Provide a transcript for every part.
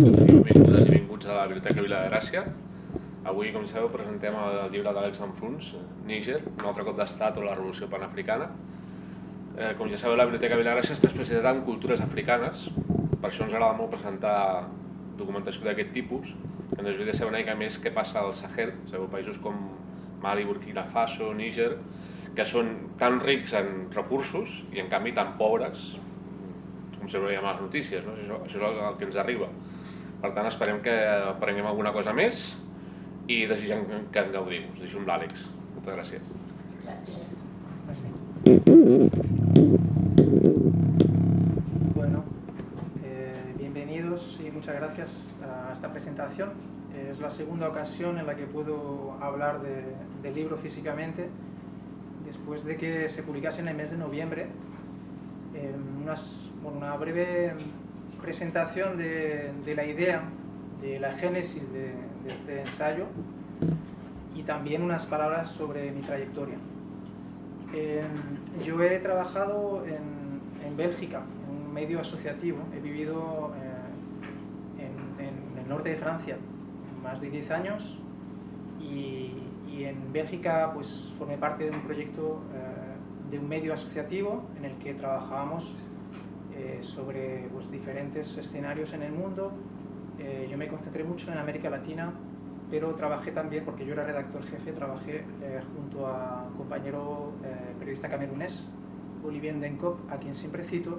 Benvingudes i benvinguts a la Biblioteca Vila de Gràcia. Avui, com sabeu, presentem el llibre d'Àlex Anfruns, Níger, un altre cop d'estat o la revolució panafricana. Com ja sabeu, la Biblioteca Vila de Gràcia està especialitzada en cultures africanes. Per això ens agrada molt presentar documentació d'aquest tipus, que ens ajudi a saber una mica més què passa al Sahel. Sabeu, països com Mali, Burkina Faso, Níger, que són tan rics en recursos i en canvi tan pobres, com sempre veiem a les notícies, no? Això és el que ens arriba. Per tant, esperem que aprenguem alguna cosa més i desitgem que en gaudim. Us deixo amb l'Àlex. Moltes gràcies. Bueno, bienvenidos y muchas gracias a esta presentación. Es la segunda ocasión en la que puedo hablar del libro físicamente, después de que se publicase en el mes de noviembre. Una breve presentación de la idea, de la génesis de este ensayo y también unas palabras sobre mi trayectoria. Yo he trabajado en Bélgica, en un medio asociativo. He vivido en el norte de Francia más de 10 años y en Bélgica pues formé parte de un proyecto de un medio asociativo en el que trabajábamos sobre pues, diferentes escenarios en el mundo. Yo me concentré mucho en América Latina, pero trabajé también, porque yo era redactor jefe, trabajé junto a un compañero periodista camerunés, Olivier Ndenkop, a quien siempre cito,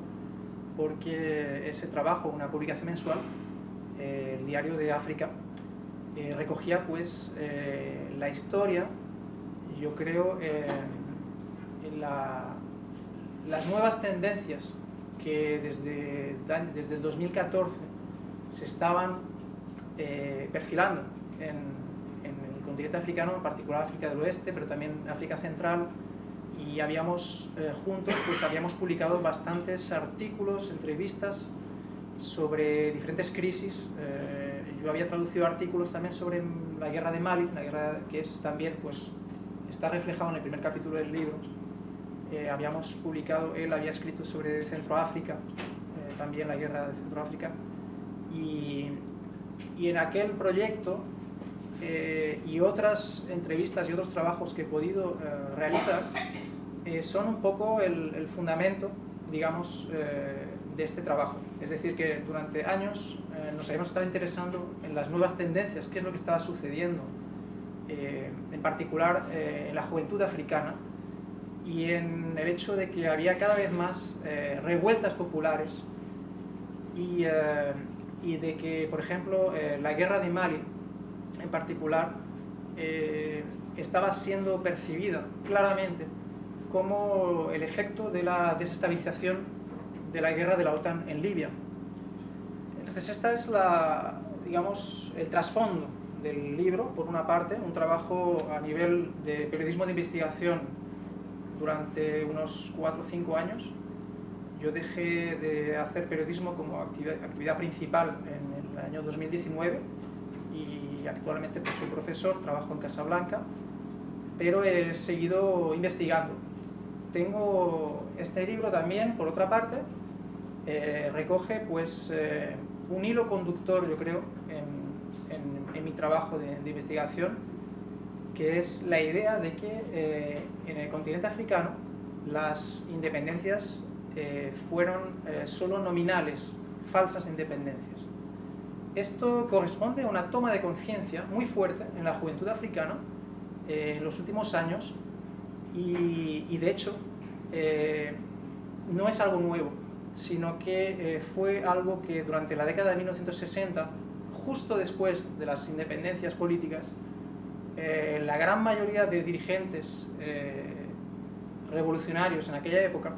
porque ese trabajo, una publicación mensual, el Diario de África, recogía pues la historia, yo creo, las nuevas tendencias que desde el 2014 se estaban perfilando en el continente africano, en particular África del Oeste, pero también África Central, y habíamos juntos pues, habíamos publicado bastantes artículos, entrevistas sobre diferentes crisis. Yo había traducido artículos también sobre la guerra de Mali, la guerra que es también pues, está reflejado en el primer capítulo del libro. Habíamos publicado, él había escrito sobre Centroáfrica, también la guerra de Centroáfrica, y en aquel proyecto y otras entrevistas y otros trabajos que he podido realizar son un poco el fundamento, digamos, de este trabajo. Es decir, que durante años nos habíamos estado interesando en las nuevas tendencias, qué es lo que estaba sucediendo, en particular en la juventud africana, y en el hecho de que había cada vez más revueltas populares y de que, por ejemplo, la guerra de Mali en particular estaba siendo percibida claramente como el efecto de la desestabilización de la guerra de la OTAN en Libia. Entonces esta es digamos, el trasfondo del libro. Por una parte, un trabajo a nivel de periodismo de investigación durante unos 4 o 5 años. Yo dejé de hacer periodismo como actividad principal en el año 2019 y actualmente pues, soy profesor, trabajo en Casablanca, pero he seguido investigando. Tengo este libro también, por otra parte, recoge pues, un hilo conductor, yo creo, en mi trabajo de investigación, que es la idea de que en el continente africano las independencias fueron solo nominales, falsas independencias. Esto corresponde a una toma de conciencia muy fuerte en la juventud africana en los últimos años y de hecho no es algo nuevo, sino que fue algo que durante la década de 1960, justo después de las independencias políticas, la gran mayoría de dirigentes revolucionarios en aquella época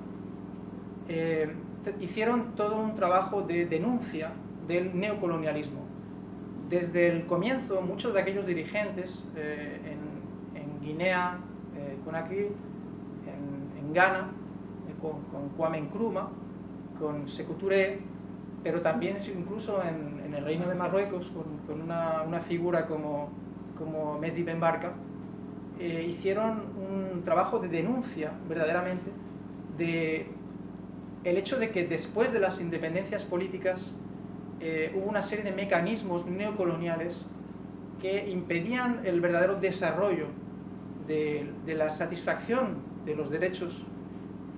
hicieron todo un trabajo de denuncia del neocolonialismo. Desde el comienzo, muchos de aquellos dirigentes en Guinea, Conakry, en Ghana, con Kwame Nkrumah, con Sékou Touré, pero también incluso en el Reino de Marruecos, con una figura como Mehdi Ben Barka, hicieron un trabajo de denuncia verdaderamente de el hecho de que después de las independencias políticas hubo una serie de mecanismos neocoloniales que impedían el verdadero desarrollo de la satisfacción de los derechos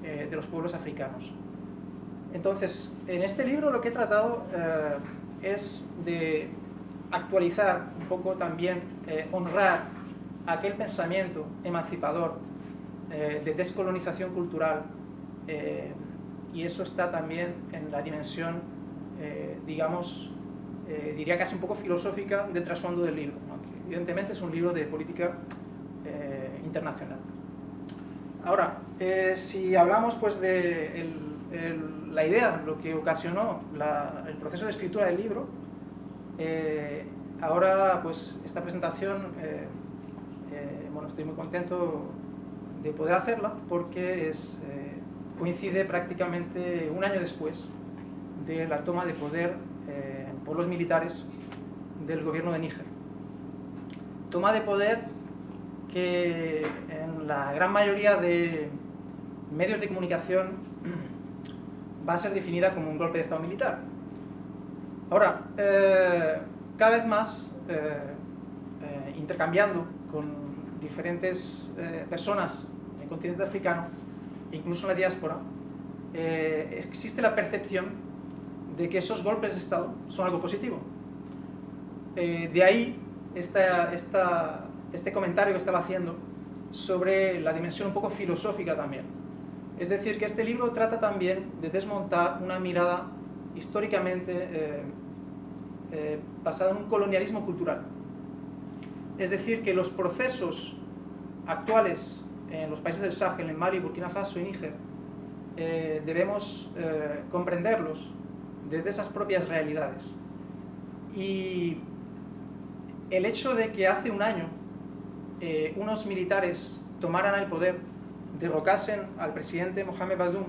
de los pueblos africanos. Entonces, en este libro lo que he tratado es de actualizar un poco también, honrar aquel pensamiento emancipador de descolonización cultural, y eso está también en la dimensión, digamos, diría casi un poco filosófica del trasfondo del libro, aunque evidentemente es un libro de política internacional. Ahora, si hablamos pues de la idea, lo que ocasionó el proceso de escritura del libro, ahora pues esta presentación, bueno, estoy muy contento de poder hacerla porque coincide prácticamente un año después de la toma de poder por los militares del gobierno de Níger. Toma de poder que en la gran mayoría de medios de comunicación va a ser definida como un golpe de Estado militar. Ahora, cada vez más, intercambiando con diferentes personas en el continente africano, incluso en la diáspora, existe la percepción de que esos golpes de Estado son algo positivo. De ahí este comentario que estaba haciendo sobre la dimensión un poco filosófica también. Es decir, que este libro trata también de desmontar una mirada históricamente basada en un colonialismo cultural. Es decir, que los procesos actuales en los países del Sahel, en Mali, Burkina Faso y Níger, debemos comprenderlos desde esas propias realidades. Y el hecho de que hace un año unos militares tomaran el poder, derrocasen al presidente Mohamed Bazoum,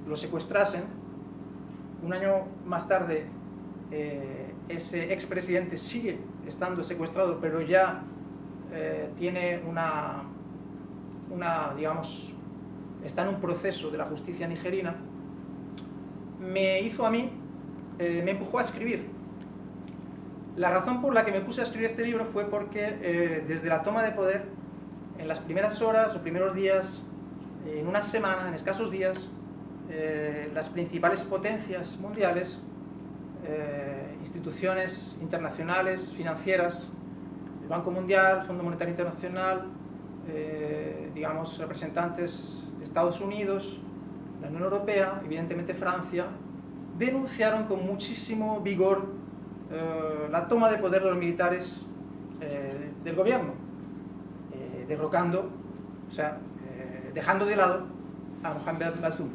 lo secuestrasen, un año más tarde ese expresidente sigue estando secuestrado, pero ya tiene digamos, está en un proceso de la justicia nigerina, me hizo a mí, me empujó a escribir. La razón por la que me puse a escribir este libro fue porque desde la toma de poder, en las primeras horas o primeros días, en una semana, en escasos días, las principales potencias mundiales, instituciones internacionales, financieras, el Banco Mundial, el Fondo Monetario Internacional, digamos, representantes de Estados Unidos, la Unión Europea, evidentemente Francia, denunciaron con muchísimo vigor la toma de poder de los militares del gobierno, derrocando, o sea, dejando de lado a Mohamed Bazoum.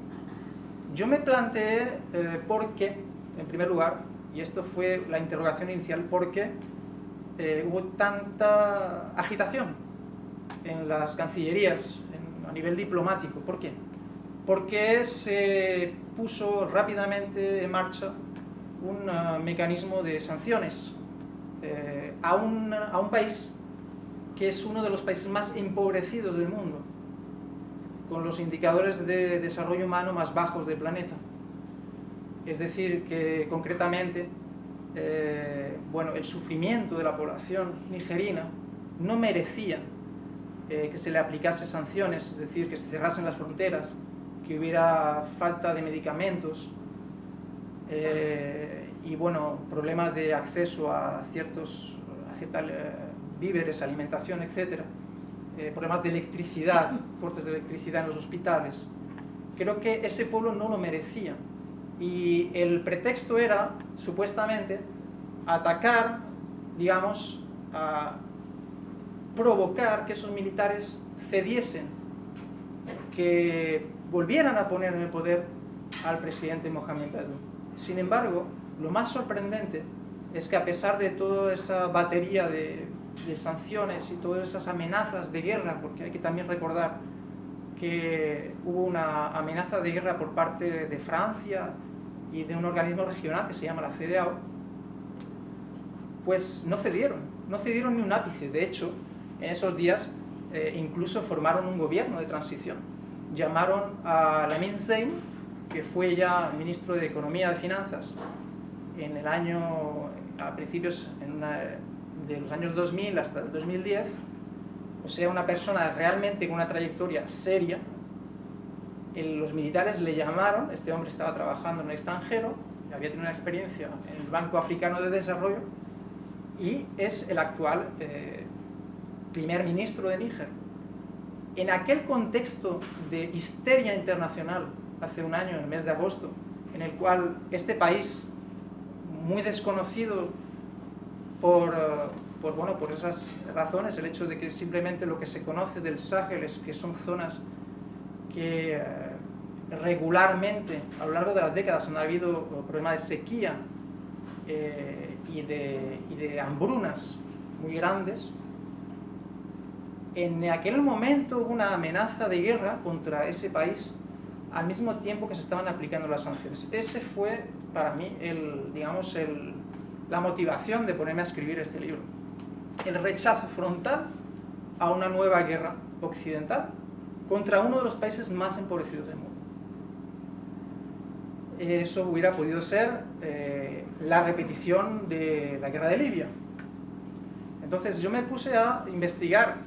Yo me planteé por qué, en primer lugar, y esto fue la interrogación inicial, por qué hubo tanta agitación en las cancillerías, a nivel diplomático. ¿Por qué? Porque se puso rápidamente en marcha un mecanismo de sanciones a un país que es uno de los países más empobrecidos del mundo, con los indicadores de desarrollo humano más bajos del planeta. Es decir, que concretamente, bueno, el sufrimiento de la población nigerina no merecía que se le aplicase sanciones, es decir, que se cerrasen las fronteras, que hubiera falta de medicamentos y, bueno, problemas de acceso a ciertos víveres, alimentación, etc. Problemas de electricidad, cortes de electricidad en los hospitales. Creo que ese pueblo no lo merecía. Y el pretexto era, supuestamente, atacar, digamos, a provocar que esos militares cediesen, que volvieran a poner en el poder al presidente Mohamed Bazoum. Sin embargo, lo más sorprendente es que a pesar de toda esa batería de sanciones y todas esas amenazas de guerra, porque hay que también recordar que hubo una amenaza de guerra por parte de Francia y de un organismo regional que se llama la CEDEAO, pues no cedieron ni un ápice. De hecho, en esos días incluso formaron un gobierno de transición. Llamaron a Lamine Zein, que fue ya ministro de Economía y Finanzas en el año, a principios de los años 2000 hasta el 2010, o sea, una persona realmente con una trayectoria seria. Los militares le llamaron, este hombre estaba trabajando en el extranjero, había tenido una experiencia en el Banco Africano de Desarrollo y es el actual primer ministro de Níger. En aquel contexto de histeria internacional, hace un año, en el mes de agosto, en el cual este país, muy desconocido por esas razones, el hecho de que simplemente lo que se conoce del Sahel es que son zonas que regularmente a lo largo de las décadas han habido problemas de sequía y de hambrunas muy grandes. En aquel momento hubo una amenaza de guerra contra ese país al mismo tiempo que se estaban aplicando las sanciones. Ese fue para mí la motivación de ponerme a escribir este libro. El rechazo frontal a una nueva guerra occidental contra uno de los países más empobrecidos del mundo. Eso hubiera podido ser la repetición de la guerra de Libia. Entonces yo me puse a investigar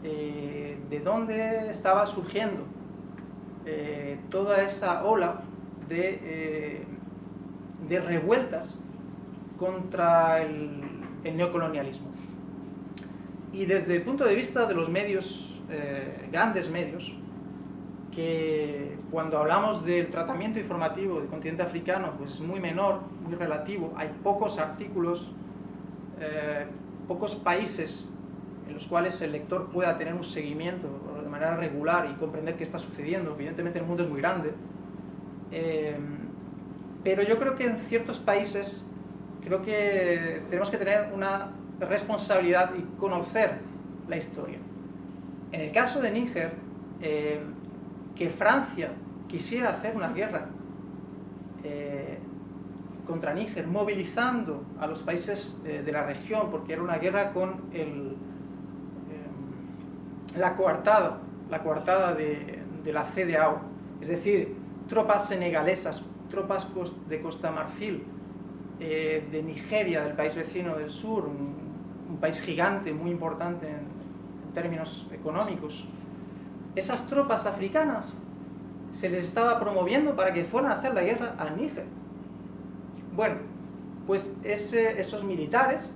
de dónde estaba surgiendo toda esa ola de revueltas contra el neocolonialismo. Y desde el punto de vista de los medios, grandes medios, que cuando hablamos del tratamiento informativo del continente africano, pues es muy menor, muy relativo, hay pocos artículos, pocos países en los cuales el lector pueda tener un seguimiento de manera regular y comprender qué está sucediendo. Evidentemente el mundo es muy grande, pero yo creo que en ciertos países creo que tenemos que tener una responsabilidad y conocer la historia. En el caso de Níger, que Francia quisiera hacer una guerra contra Níger, movilizando a los países de la región, porque era una guerra con la coartada de la CEDEAO, es decir, tropas senegalesas, tropas de Costa Marfil, de Nigeria, del país vecino del sur, un país gigante, muy importante en términos económicos. Esas tropas africanas se les estaba promoviendo para que fueran a hacer la guerra a Níger. Bueno, pues esos militares,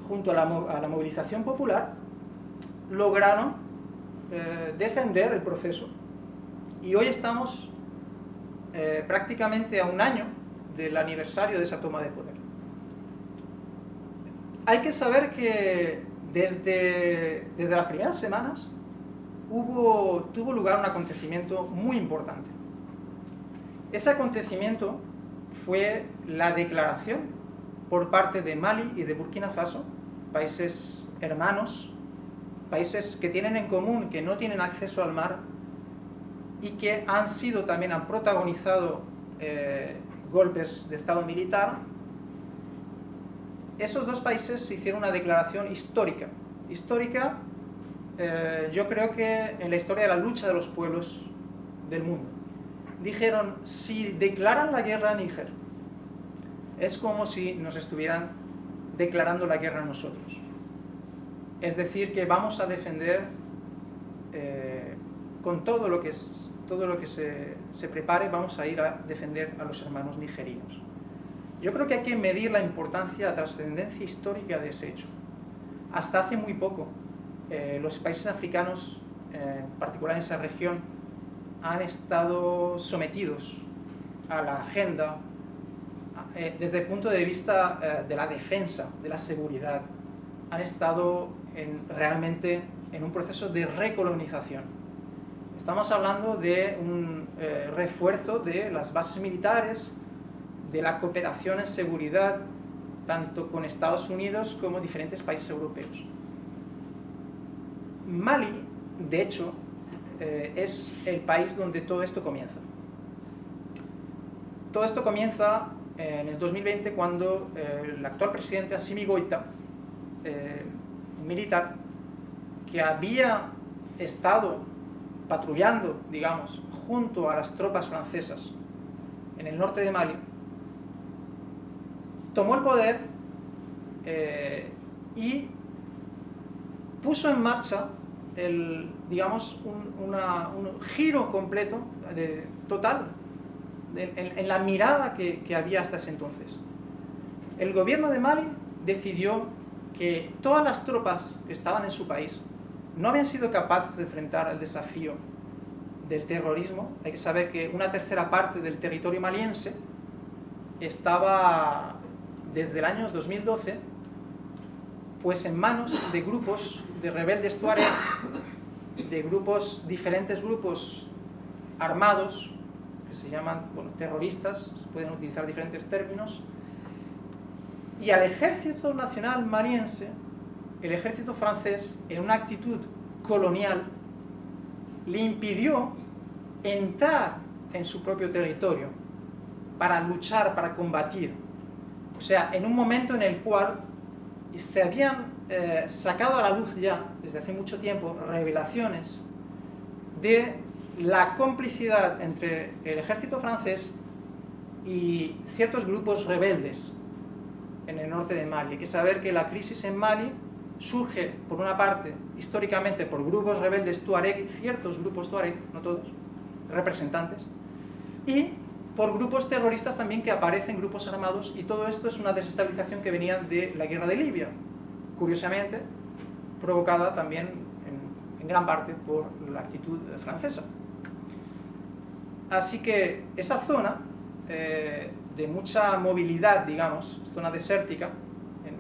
junto a la movilización popular, lograron defender el proceso. Y hoy estamos prácticamente a un año del aniversario de esa toma de poder. Hay que saber que desde las primeras semanas tuvo lugar un acontecimiento muy importante. Ese acontecimiento fue la declaración por parte de Mali y de Burkina Faso, países hermanos, países que tienen en común que no tienen acceso al mar y que han protagonizado golpes de estado militar. Esos dos países hicieron una declaración histórica. Yo creo que en la historia de la lucha de los pueblos del mundo. Dijeron, si declaran la guerra a Níger, es como si nos estuvieran declarando la guerra a nosotros. Es decir, que vamos a defender con todo lo que se prepare, vamos a ir a defender a los hermanos nigerinos. Yo creo que hay que medir la importancia, la trascendencia histórica de ese hecho. Hasta hace muy poco, los países africanos, en particular en esa región, han estado sometidos a la agenda desde el punto de vista de la defensa, de la seguridad. Han estado realmente en un proceso de recolonización. Estamos hablando de un refuerzo de las bases militares, de la cooperación en seguridad, tanto con Estados Unidos como diferentes países europeos. Mali, de hecho, es el país donde todo esto comienza. Todo esto comienza en el 2020 cuando el actual presidente Assimi Goïta, un militar que había estado patrullando, digamos, junto a las tropas francesas en el norte de Mali, tomó el poder y puso en marcha digamos, un giro completo, total, en la mirada que había hasta ese entonces. El gobierno de Mali decidió que todas las tropas que estaban en su país no habían sido capaces de enfrentar el desafío del terrorismo. Hay que saber que una tercera parte del territorio maliense estaba, desde el año 2012, pues en manos de grupos de rebeldes tuareg, de diferentes grupos armados, que se llaman, bueno, terroristas, se pueden utilizar diferentes términos, y al ejército nacional maliense, el ejército francés, en una actitud colonial, le impidió entrar en su propio territorio para luchar, para combatir. O sea, en un momento en el cual se habían sacado a la luz ya, desde hace mucho tiempo, revelaciones de la complicidad entre el ejército francés y ciertos grupos rebeldes en el norte de Mali. Hay que saber que la crisis en Mali surge, por una parte, históricamente por grupos rebeldes tuareg, ciertos grupos tuareg, no todos, representantes, y por grupos terroristas también que aparecen, grupos armados, y todo esto es una desestabilización que venía de la guerra de Libia, curiosamente, provocada también en gran parte por la actitud francesa. Así que esa zona de mucha movilidad, digamos, zona desértica,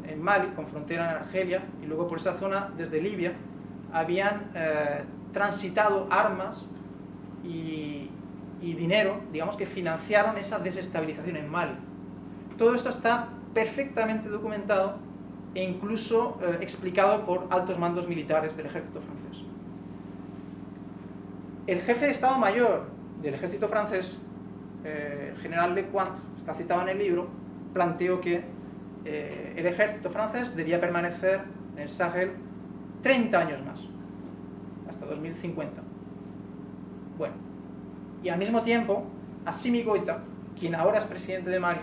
en Mali, con frontera en Argelia, y luego por esa zona, desde Libia, habían transitado armas y dinero, digamos, que financiaron esa desestabilización en Mali. Todo esto está perfectamente documentado e incluso explicado por altos mandos militares del ejército francés. El jefe de Estado Mayor del ejército francés, general Lecointe, está citado en el libro, planteó que el ejército francés debía permanecer en el Sahel 30 años más, hasta 2050. Bueno, y al mismo tiempo, Assimi Goïta, quien ahora es presidente de Mali,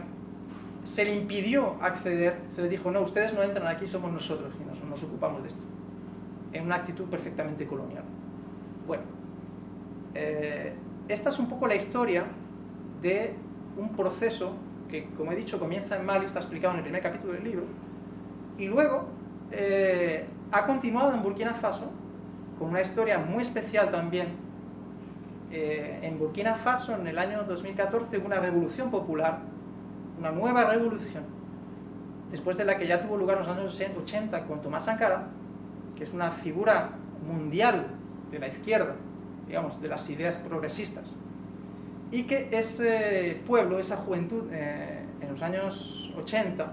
se le impidió acceder, se le dijo, no, ustedes no entran aquí, somos nosotros, y nos ocupamos de esto, en una actitud perfectamente colonial. Bueno, esta es un poco la historia de un proceso que, como he dicho, comienza en Mali, está explicado en el primer capítulo del libro, y luego ha continuado en Burkina Faso, con una historia muy especial también. En Burkina Faso, en el año 2014, hubo una revolución popular, una nueva revolución, después de la que ya tuvo lugar en los años 80 con Thomas Sankara, que es una figura mundial de la izquierda, digamos, de las ideas progresistas, y que ese pueblo, esa juventud, en los años 80,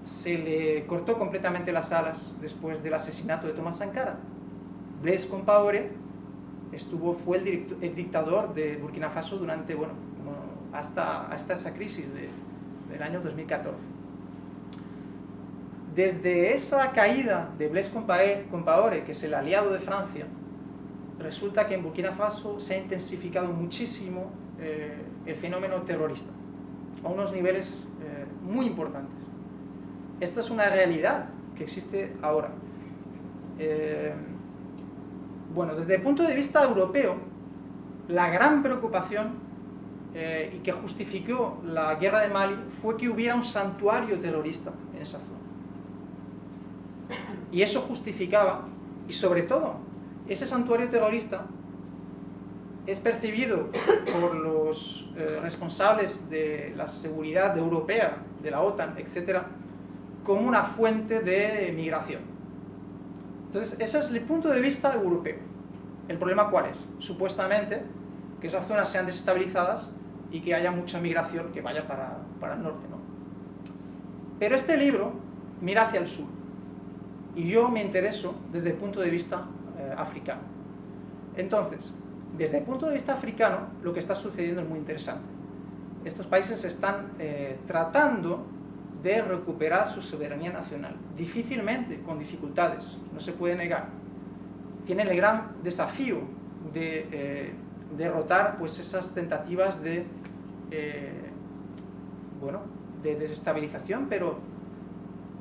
se le cortó completamente las alas después del asesinato de Thomas Sankara. Blaise Compaoré fue el dictador de Burkina Faso durante, bueno, hasta esa crisis del año 2014. Desde esa caída de Blaise Compaoré, que es el aliado de Francia, resulta que en Burkina Faso se ha intensificado muchísimo el fenómeno terrorista, a unos niveles muy importantes. Esto es una realidad que existe ahora. Bueno, desde el punto de vista europeo, la gran preocupación y que justificó la guerra de Mali fue que hubiera un santuario terrorista en esa zona. Y eso justificaba, y sobre todo, ese santuario terrorista es percibido por los responsables de la seguridad europea, de la OTAN, etc., como una fuente de migración. Entonces, ese es el punto de vista europeo. ¿El problema cuál es? Supuestamente, que esas zonas sean desestabilizadas y que haya mucha migración que vaya para el norte, ¿no? Pero este libro mira hacia el sur, y yo me intereso desde el punto de vista africano. Entonces, desde el punto de vista africano, lo que está sucediendo es muy interesante. Estos países están tratando de recuperar su soberanía nacional, difícilmente, con dificultades, no se puede negar. Tienen el gran desafío de derrotar, pues, esas tentativas de de desestabilización, pero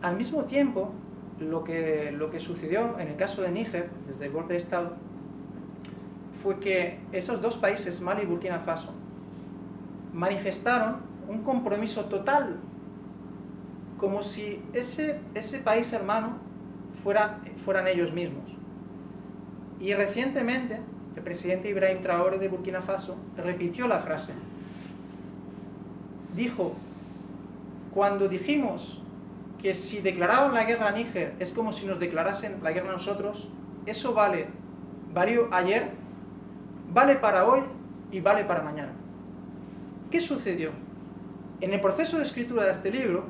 al mismo tiempo lo que sucedió en el caso de Níger, desde el golpe de Estado, fue que esos dos países, Mali y Burkina Faso, manifestaron un compromiso total, como si ese país hermano fueran ellos mismos. Y recientemente el presidente Ibrahim Traoré de Burkina Faso repitió la frase. Dijo, cuando dijimos que si declaraban la guerra a Níger es como si nos declarasen la guerra a nosotros, eso valió ayer, vale para hoy y vale para mañana. ¿Qué sucedió? En el proceso de escritura de este libro,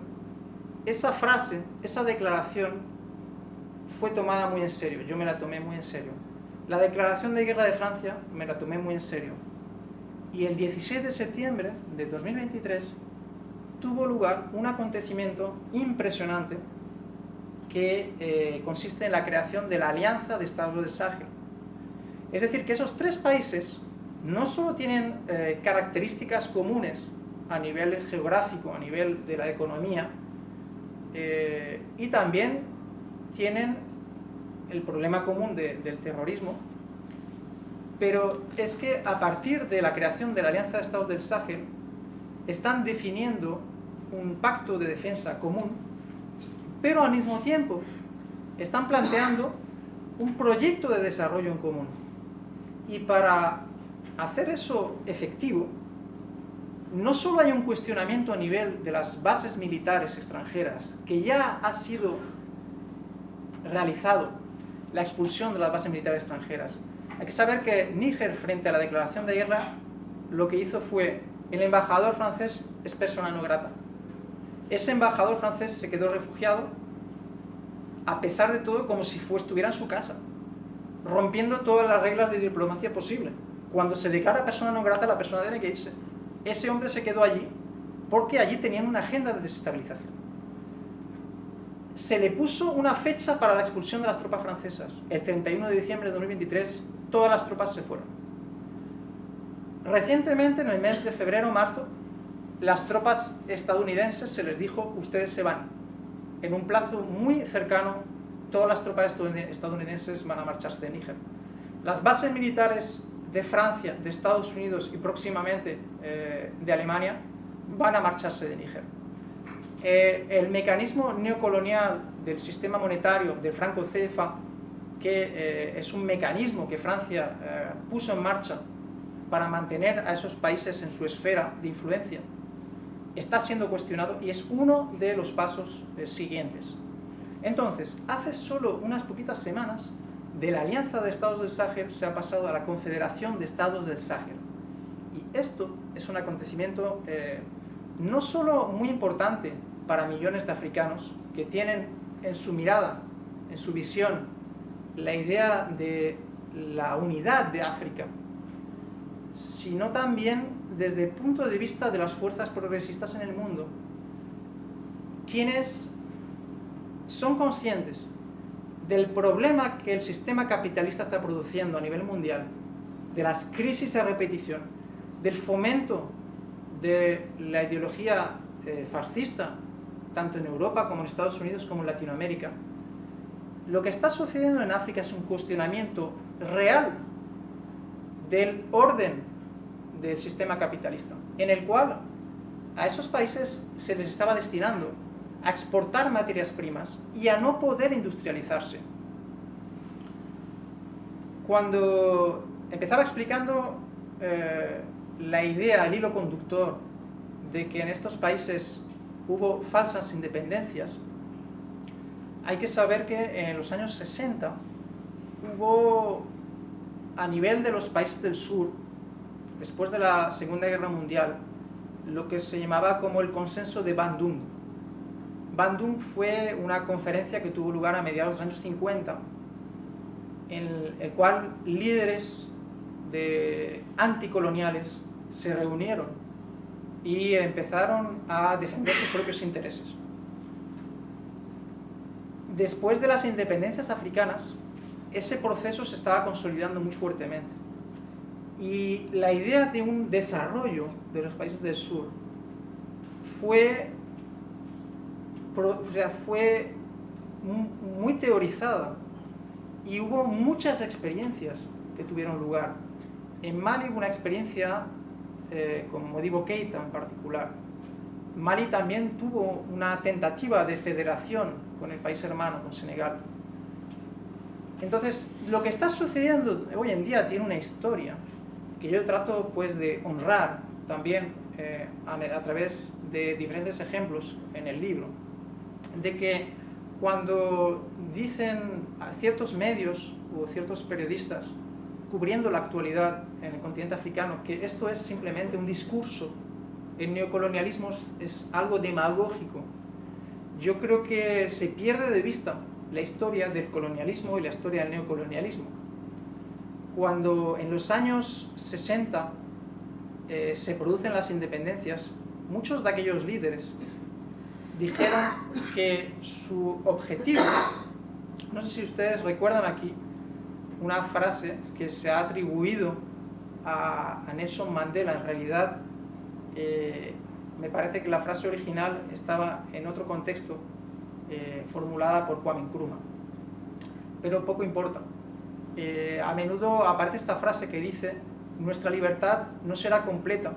esa frase, esa declaración fue tomada muy en serio, yo me la tomé muy en serio. La declaración de guerra de Francia me la tomé muy en serio. Y el 16 de septiembre de 2023 tuvo lugar un acontecimiento impresionante que consiste en la creación de la Alianza de Estados del Sahel. Es decir, que esos tres países no solo tienen características comunes a nivel geográfico, a nivel de la economía, y también tienen el problema común del terrorismo, pero es que a partir de la creación de la Alianza de Estados del Sahel están definiendo un pacto de defensa común, pero al mismo tiempo están planteando un proyecto de desarrollo en común. Y para hacer eso efectivo, no solo hay un cuestionamiento a nivel de las bases militares extranjeras, que ya ha sido realizado la expulsión de las bases militares extranjeras. Hay que saber que Níger, frente a la declaración de guerra, lo que hizo fue, el embajador francés es persona no grata. Ese embajador francés se quedó refugiado, a pesar de todo, como si estuviera en su casa, rompiendo todas las reglas de diplomacia posible. Cuando se declara persona no grata, la persona tiene que irse. Ese hombre se quedó allí porque allí tenían una agenda de desestabilización. Se le puso una fecha para la expulsión de las tropas francesas. El 31 de diciembre de 2023, todas las tropas se fueron. Recientemente, en el mes de febrero o marzo, las tropas estadounidenses se les dijo, ustedes se van. En un plazo muy cercano, todas las tropas estadounidenses van a marcharse de Níger. Las bases militares de Francia, de Estados Unidos y próximamente de Alemania van a marcharse de Níger. El mecanismo neocolonial del sistema monetario del franco CFA, que es un mecanismo que Francia puso en marcha para mantener a esos países en su esfera de influencia, está siendo cuestionado y es uno de los pasos siguientes. Entonces, hace solo unas poquitas semanas, de la Alianza de Estados del Sahel se ha pasado a la Confederación de Estados del Sahel. Y esto es un acontecimiento no solo muy importante para millones de africanos que tienen en su mirada, en su visión, la idea de la unidad de África, sino también desde el punto de vista de las fuerzas progresistas en el mundo, quienes son conscientes del problema que el sistema capitalista está produciendo a nivel mundial, de las crisis a repetición, del fomento de la ideología fascista, tanto en Europa como en Estados Unidos como en Latinoamérica. Lo que está sucediendo en África es un cuestionamiento real del orden del sistema capitalista, en el cual a esos países se les estaba destinando a exportar materias primas y a no poder industrializarse. Cuando empezaba explicando la idea, el hilo conductor de que en estos países hubo falsas independencias, hay que saber que en los años 60 hubo, a nivel de los países del sur, después de la Segunda Guerra Mundial, lo que se llamaba como el consenso de Bandung. Bandung fue una conferencia que tuvo lugar a mediados de los años 50, en el cual líderes anticoloniales se reunieron y empezaron a defender sus propios intereses. Después de las independencias africanas, ese proceso se estaba consolidando muy fuertemente. Y la idea de un desarrollo de los países del sur fue fue muy teorizada y hubo muchas experiencias que tuvieron lugar. En Mali hubo una experiencia con Modibo Keïta en particular. Mali también tuvo una tentativa de federación con el país hermano, con Senegal. Entonces, lo que está sucediendo hoy en día tiene una historia que yo trato pues de honrar también a través de diferentes ejemplos en el libro, de que cuando dicen a ciertos medios o ciertos periodistas cubriendo la actualidad en el continente africano que esto es simplemente un discurso, el neocolonialismo es algo demagógico, yo creo que se pierde de vista la historia del colonialismo y la historia del neocolonialismo. Cuando en los años 60 se producen las independencias, muchos de aquellos líderes dijeron que su objetivo, no sé si ustedes recuerdan aquí una frase que se ha atribuido a Nelson Mandela, en realidad me parece que la frase original estaba en otro contexto, formulada por Kwame Nkrumah, pero poco importa. A menudo aparece esta frase que dice: nuestra libertad no será completa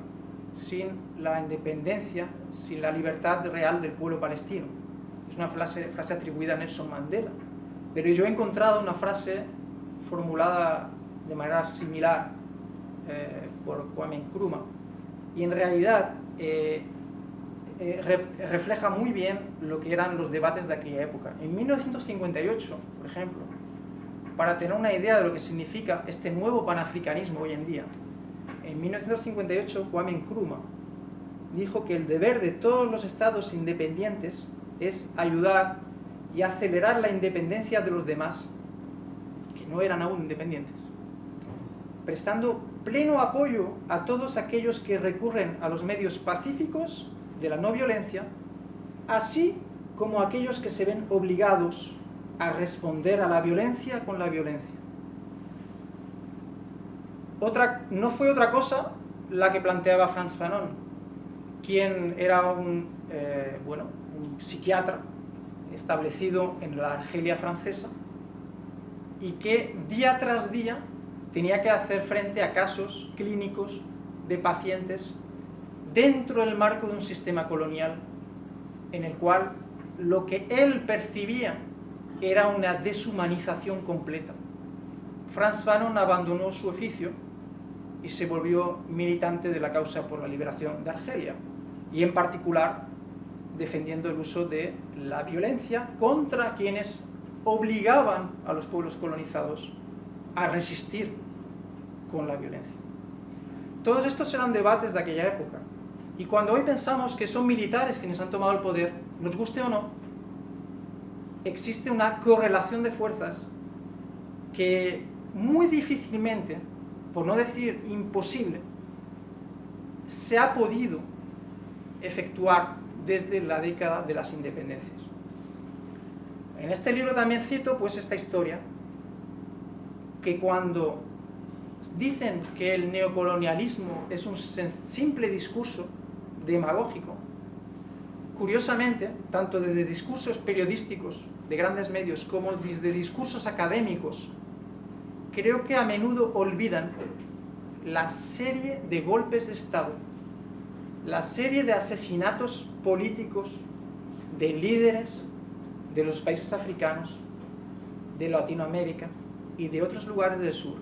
sin la independencia, sin la libertad real del pueblo palestino. Es una frase atribuida a Nelson Mandela, pero yo he encontrado una frase formulada de manera similar por Kwame Nkrumah, y en realidad refleja muy bien lo que eran los debates de aquella época. En 1958, por ejemplo, para tener una idea de lo que significa este nuevo panafricanismo hoy en día, en 1958 Kwame Nkrumah dijo que el deber de todos los estados independientes es ayudar y acelerar la independencia de los demás, que no eran aún independientes, prestando pleno apoyo a todos aquellos que recurren a los medios pacíficos de la no violencia, así como a aquellos que se ven obligados a responder a la violencia con la violencia. No fue otra cosa la que planteaba Frantz Fanon, quien era un psiquiatra establecido en la Argelia francesa y que día tras día tenía que hacer frente a casos clínicos de pacientes dentro del marco de un sistema colonial en el cual lo que él percibía era una deshumanización completa. Frantz Fanon abandonó su oficio y se volvió militante de la causa por la liberación de Argelia, y en particular defendiendo el uso de la violencia contra quienes obligaban a los pueblos colonizados a resistir con la violencia. Todos estos eran debates de aquella época, y cuando hoy pensamos que son militares quienes han tomado el poder, nos guste o no, existe una correlación de fuerzas que muy difícilmente, por no decir imposible, se ha podido efectuar desde la década de las independencias. En este libro también cito pues esta historia, que cuando dicen que el neocolonialismo es un simple discurso demagógico, curiosamente, tanto desde discursos periodísticos de grandes medios como desde discursos académicos, creo que a menudo olvidan la serie de golpes de Estado, la serie de asesinatos políticos de líderes de los países africanos, de Latinoamérica y de otros lugares del sur,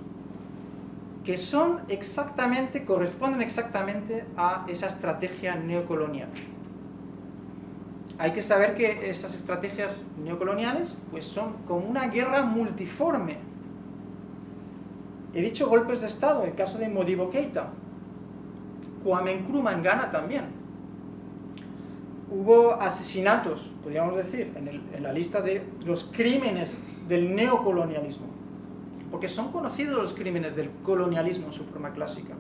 que corresponden exactamente a esa estrategia neocolonial. Hay que saber que esas estrategias neocoloniales pues son como una guerra multiforme. He dicho golpes de Estado, el caso de Modibo Keïta, Kwame Nkrumah en Ghana también. Hubo asesinatos, podríamos decir, en la lista de los crímenes del neocolonialismo, porque son conocidos los crímenes del colonialismo en su forma clásica.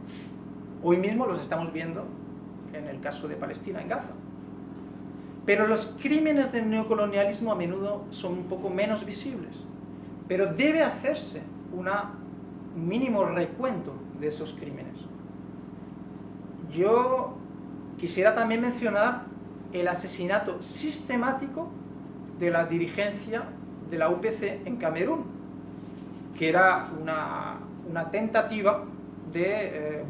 Hoy mismo los estamos viendo en el caso de Palestina, en Gaza. Pero los crímenes del neocolonialismo a menudo son un poco menos visibles, pero debe hacerse un mínimo recuento de esos crímenes. Yo quisiera también mencionar el asesinato sistemático de la dirigencia de la UPC en Camerún, que era una tentativa de,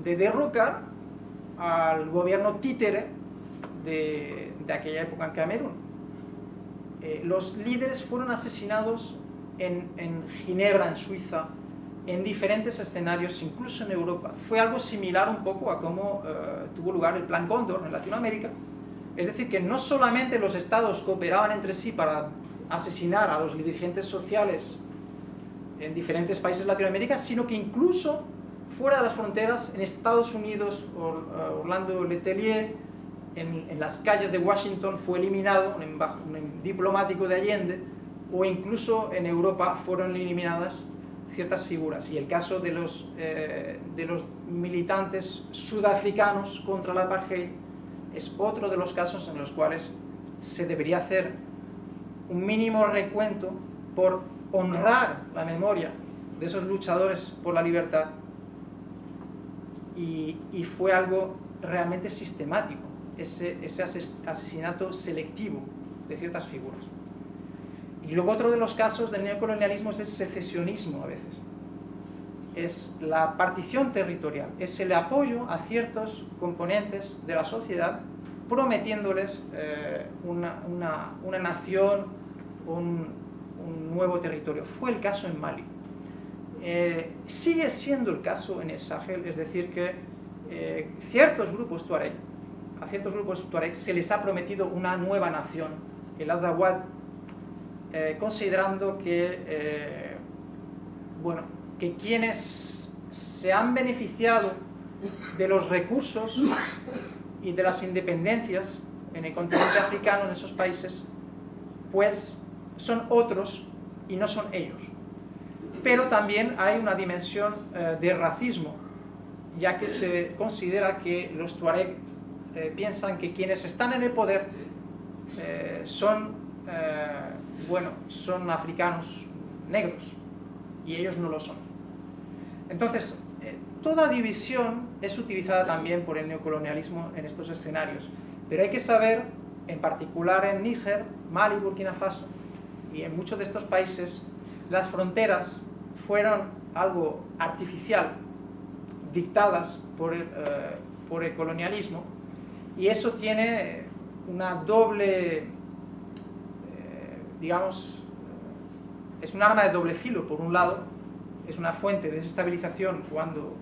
de derrocar al gobierno títere de aquella época en Camerún. Los líderes fueron asesinados en Ginebra, en Suiza, en diferentes escenarios, incluso en Europa. Fue algo similar un poco a cómo tuvo lugar el Plan Cóndor en Latinoamérica. Es decir, que no solamente los estados cooperaban entre sí para asesinar a los dirigentes sociales en diferentes países de Latinoamérica, sino que incluso fuera de las fronteras, en Estados Unidos, Orlando Letelier, en las calles de Washington fue eliminado, un diplomático de Allende, o incluso en Europa fueron eliminadas ciertas figuras. Y el caso de los militantes sudafricanos contra la apartheid es otro de los casos en los cuales se debería hacer un mínimo recuento por honrar la memoria de esos luchadores por la libertad, y fue algo realmente sistemático, ese asesinato selectivo de ciertas figuras. Y luego otro de los casos del neocolonialismo es el secesionismo a veces. Es la partición territorial, es el apoyo a ciertos componentes de la sociedad prometiéndoles una nación, un nuevo territorio. Fue el caso en Mali. Sigue siendo el caso en el Sahel, es decir que a ciertos grupos tuareg se les ha prometido una nueva nación, el Azawad, considerando que quienes se han beneficiado de los recursos y de las independencias en el continente africano, en esos países, pues son otros y no son ellos. Pero también hay una dimensión de racismo, ya que se considera que los tuareg piensan que quienes están en el poder son africanos negros y ellos no lo son. Entonces, toda división es utilizada también por el neocolonialismo en estos escenarios, pero hay que saber, en particular en Níger, Mali, Burkina Faso y en muchos de estos países, las fronteras fueron algo artificial, dictadas por el colonialismo, y eso tiene una doble, es un arma de doble filo. Por un lado, es una fuente de desestabilización cuando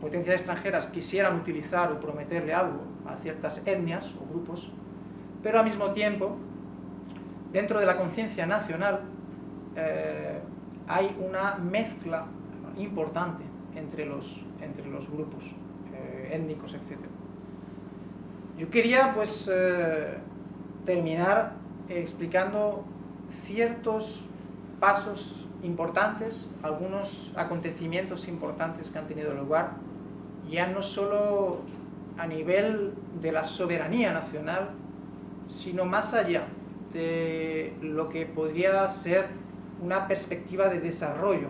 potencias extranjeras quisieran utilizar o prometerle algo a ciertas etnias o grupos, pero al mismo tiempo, dentro de la conciencia nacional, hay una mezcla importante entre los grupos étnicos, etc. Yo quería terminar explicando ciertos pasos importantes, algunos acontecimientos importantes que han tenido lugar, ya no solo a nivel de la soberanía nacional, sino más allá de lo que podría ser una perspectiva de desarrollo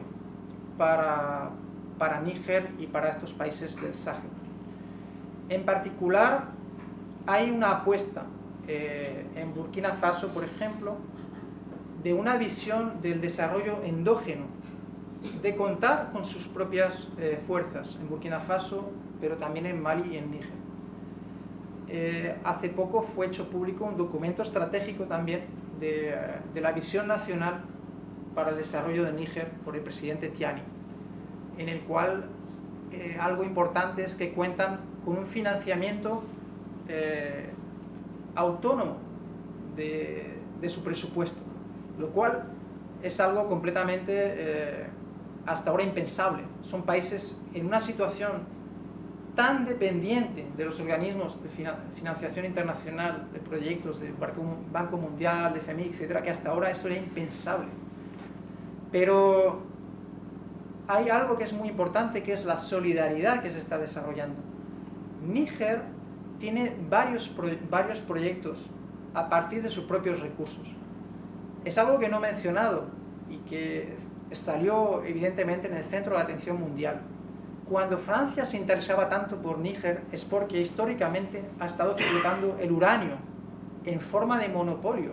para Níger y para estos países del Sahel. En particular, hay una apuesta en Burkina Faso, por ejemplo, de una visión del desarrollo endógeno, de contar con sus propias fuerzas en Burkina Faso, pero también en Mali y en Níger. Hace poco fue hecho público un documento estratégico también de la visión nacional para el desarrollo de Níger por el presidente Tiani, en el cual algo importante es que cuentan con un financiamiento autónomo de su presupuesto, lo cual es algo completamente hasta ahora impensable. Son países en una situación tan dependiente de los organismos de financiación internacional, de proyectos del Banco Mundial, de FMI, etcétera, que hasta ahora eso era impensable. Pero hay algo que es muy importante, que es la solidaridad que se está desarrollando. Níger tiene varios proyectos a partir de sus propios recursos. Es algo que no he mencionado y que salió evidentemente en el centro de la atención mundial. Cuando Francia se interesaba tanto por Níger es porque históricamente ha estado explotando el uranio en forma de monopolio.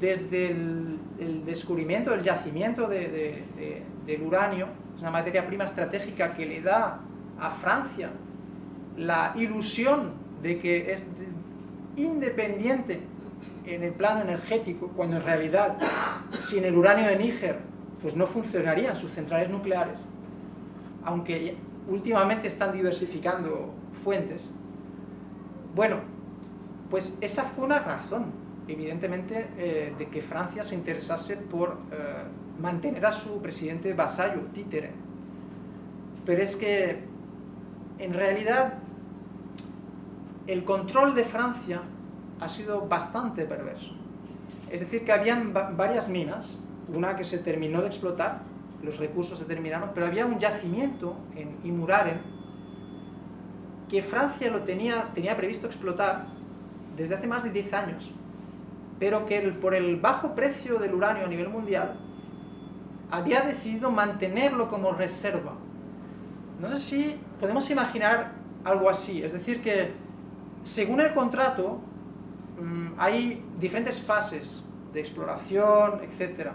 Desde el descubrimiento del yacimiento del uranio, es una materia prima estratégica que le da a Francia la ilusión de que es independiente en el plano energético, cuando en realidad sin el uranio de Níger pues no funcionarían sus centrales nucleares, aunque últimamente están diversificando fuentes. Bueno, pues esa fue una razón, evidentemente, de que Francia se interesase por mantener a su presidente vasallo, títere. Pero es que, en realidad, el control de Francia ha sido bastante perverso. Es decir, que habían varias minas, una que se terminó de explotar, los recursos se terminaron, pero había un yacimiento en Imuraren que Francia lo tenía previsto explotar desde hace más de 10 años, pero que por el bajo precio del uranio a nivel mundial había decidido mantenerlo como reserva. No sé si podemos imaginar algo así, es decir que según el contrato hay diferentes fases de exploración, etc.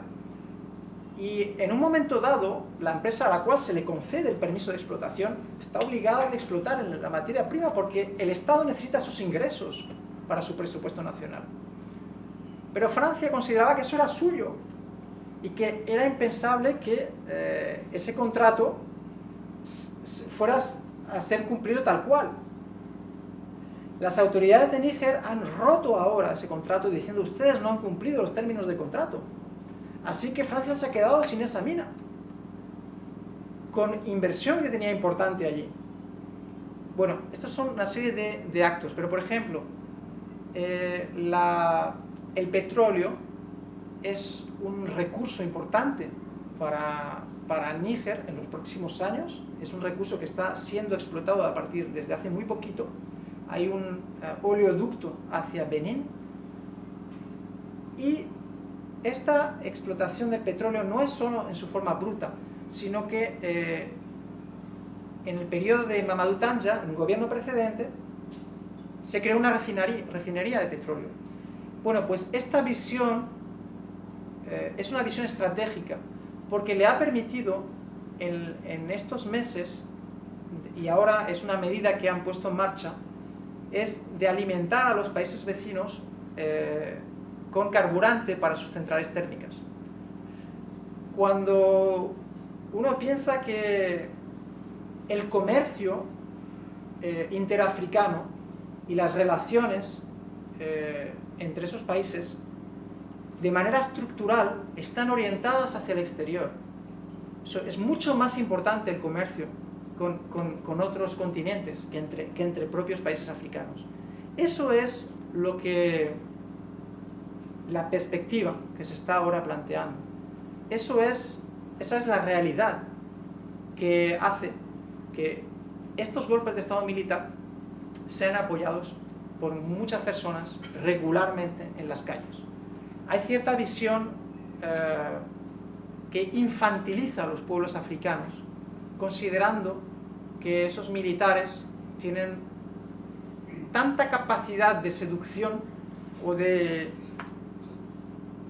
Y en un momento dado, la empresa a la cual se le concede el permiso de explotación está obligada a explotar la materia prima porque el Estado necesita esos ingresos para su presupuesto nacional. Pero Francia consideraba que eso era suyo y que era impensable que ese contrato fuera a ser cumplido tal cual. Las autoridades de Níger han roto ahora ese contrato diciendo ustedes no han cumplido los términos del contrato. Así que Francia se ha quedado sin esa mina, con inversión que tenía importante allí. Bueno, estos son una serie de actos, pero por ejemplo, el petróleo es un recurso importante para Níger en los próximos años. Es un recurso que está siendo explotado desde hace muy poquito. Hay un oleoducto hacia Benín y esta explotación del petróleo no es solo en su forma bruta, sino que en el periodo de Mamadou Tanja, en el gobierno precedente, se creó una refinería de petróleo. Bueno, pues esta visión es una visión estratégica, porque le ha permitido en estos meses, y ahora es una medida que han puesto en marcha, es de alimentar a los países vecinos con carburante para sus centrales térmicas. Cuando uno piensa que el comercio interafricano y las relaciones entre esos países de manera estructural están orientadas hacia el exterior, es mucho más importante el comercio con otros continentes que entre propios países africanos. Eso es la perspectiva que se está ahora planteando. Esa es la realidad que hace que estos golpes de Estado militar sean apoyados por muchas personas regularmente en las calles. Hay cierta visión que infantiliza a los pueblos africanos, considerando que esos militares tienen tanta capacidad de seducción o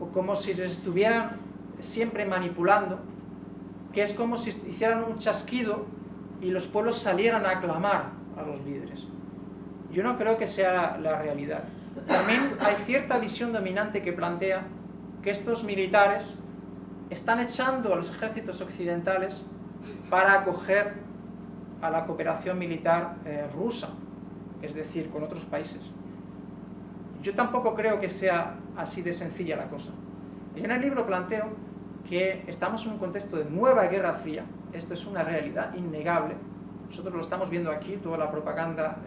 como si les estuvieran siempre manipulando, que es como si hicieran un chasquido y los pueblos salieran a aclamar a los líderes. Yo no creo que sea la realidad. También hay cierta visión dominante que plantea que estos militares están echando a los ejércitos occidentales para acoger a la cooperación militar rusa, es decir, con otros países. Yo tampoco creo que sea así de sencilla la cosa. Yo en el libro planteo que estamos en un contexto de nueva Guerra Fría. Esto es una realidad innegable. Nosotros lo estamos viendo aquí, toda la propaganda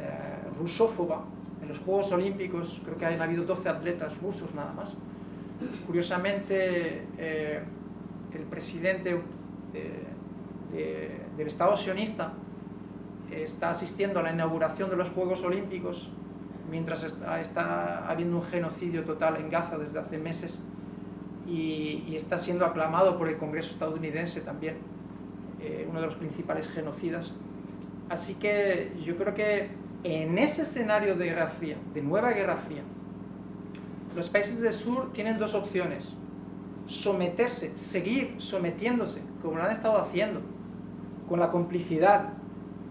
rusófoba. En los Juegos Olímpicos creo que han habido 12 atletas rusos nada más. Curiosamente, el presidente del Estado sionista está asistiendo a la inauguración de los Juegos Olímpicos mientras está habiendo un genocidio total en Gaza desde hace meses y está siendo aclamado por el Congreso estadounidense también, uno de los principales genocidas. Así que yo creo que en ese escenario de Guerra Fría, de nueva Guerra Fría, los países del sur tienen dos opciones: someterse, seguir sometiéndose, como lo han estado haciendo, con la complicidad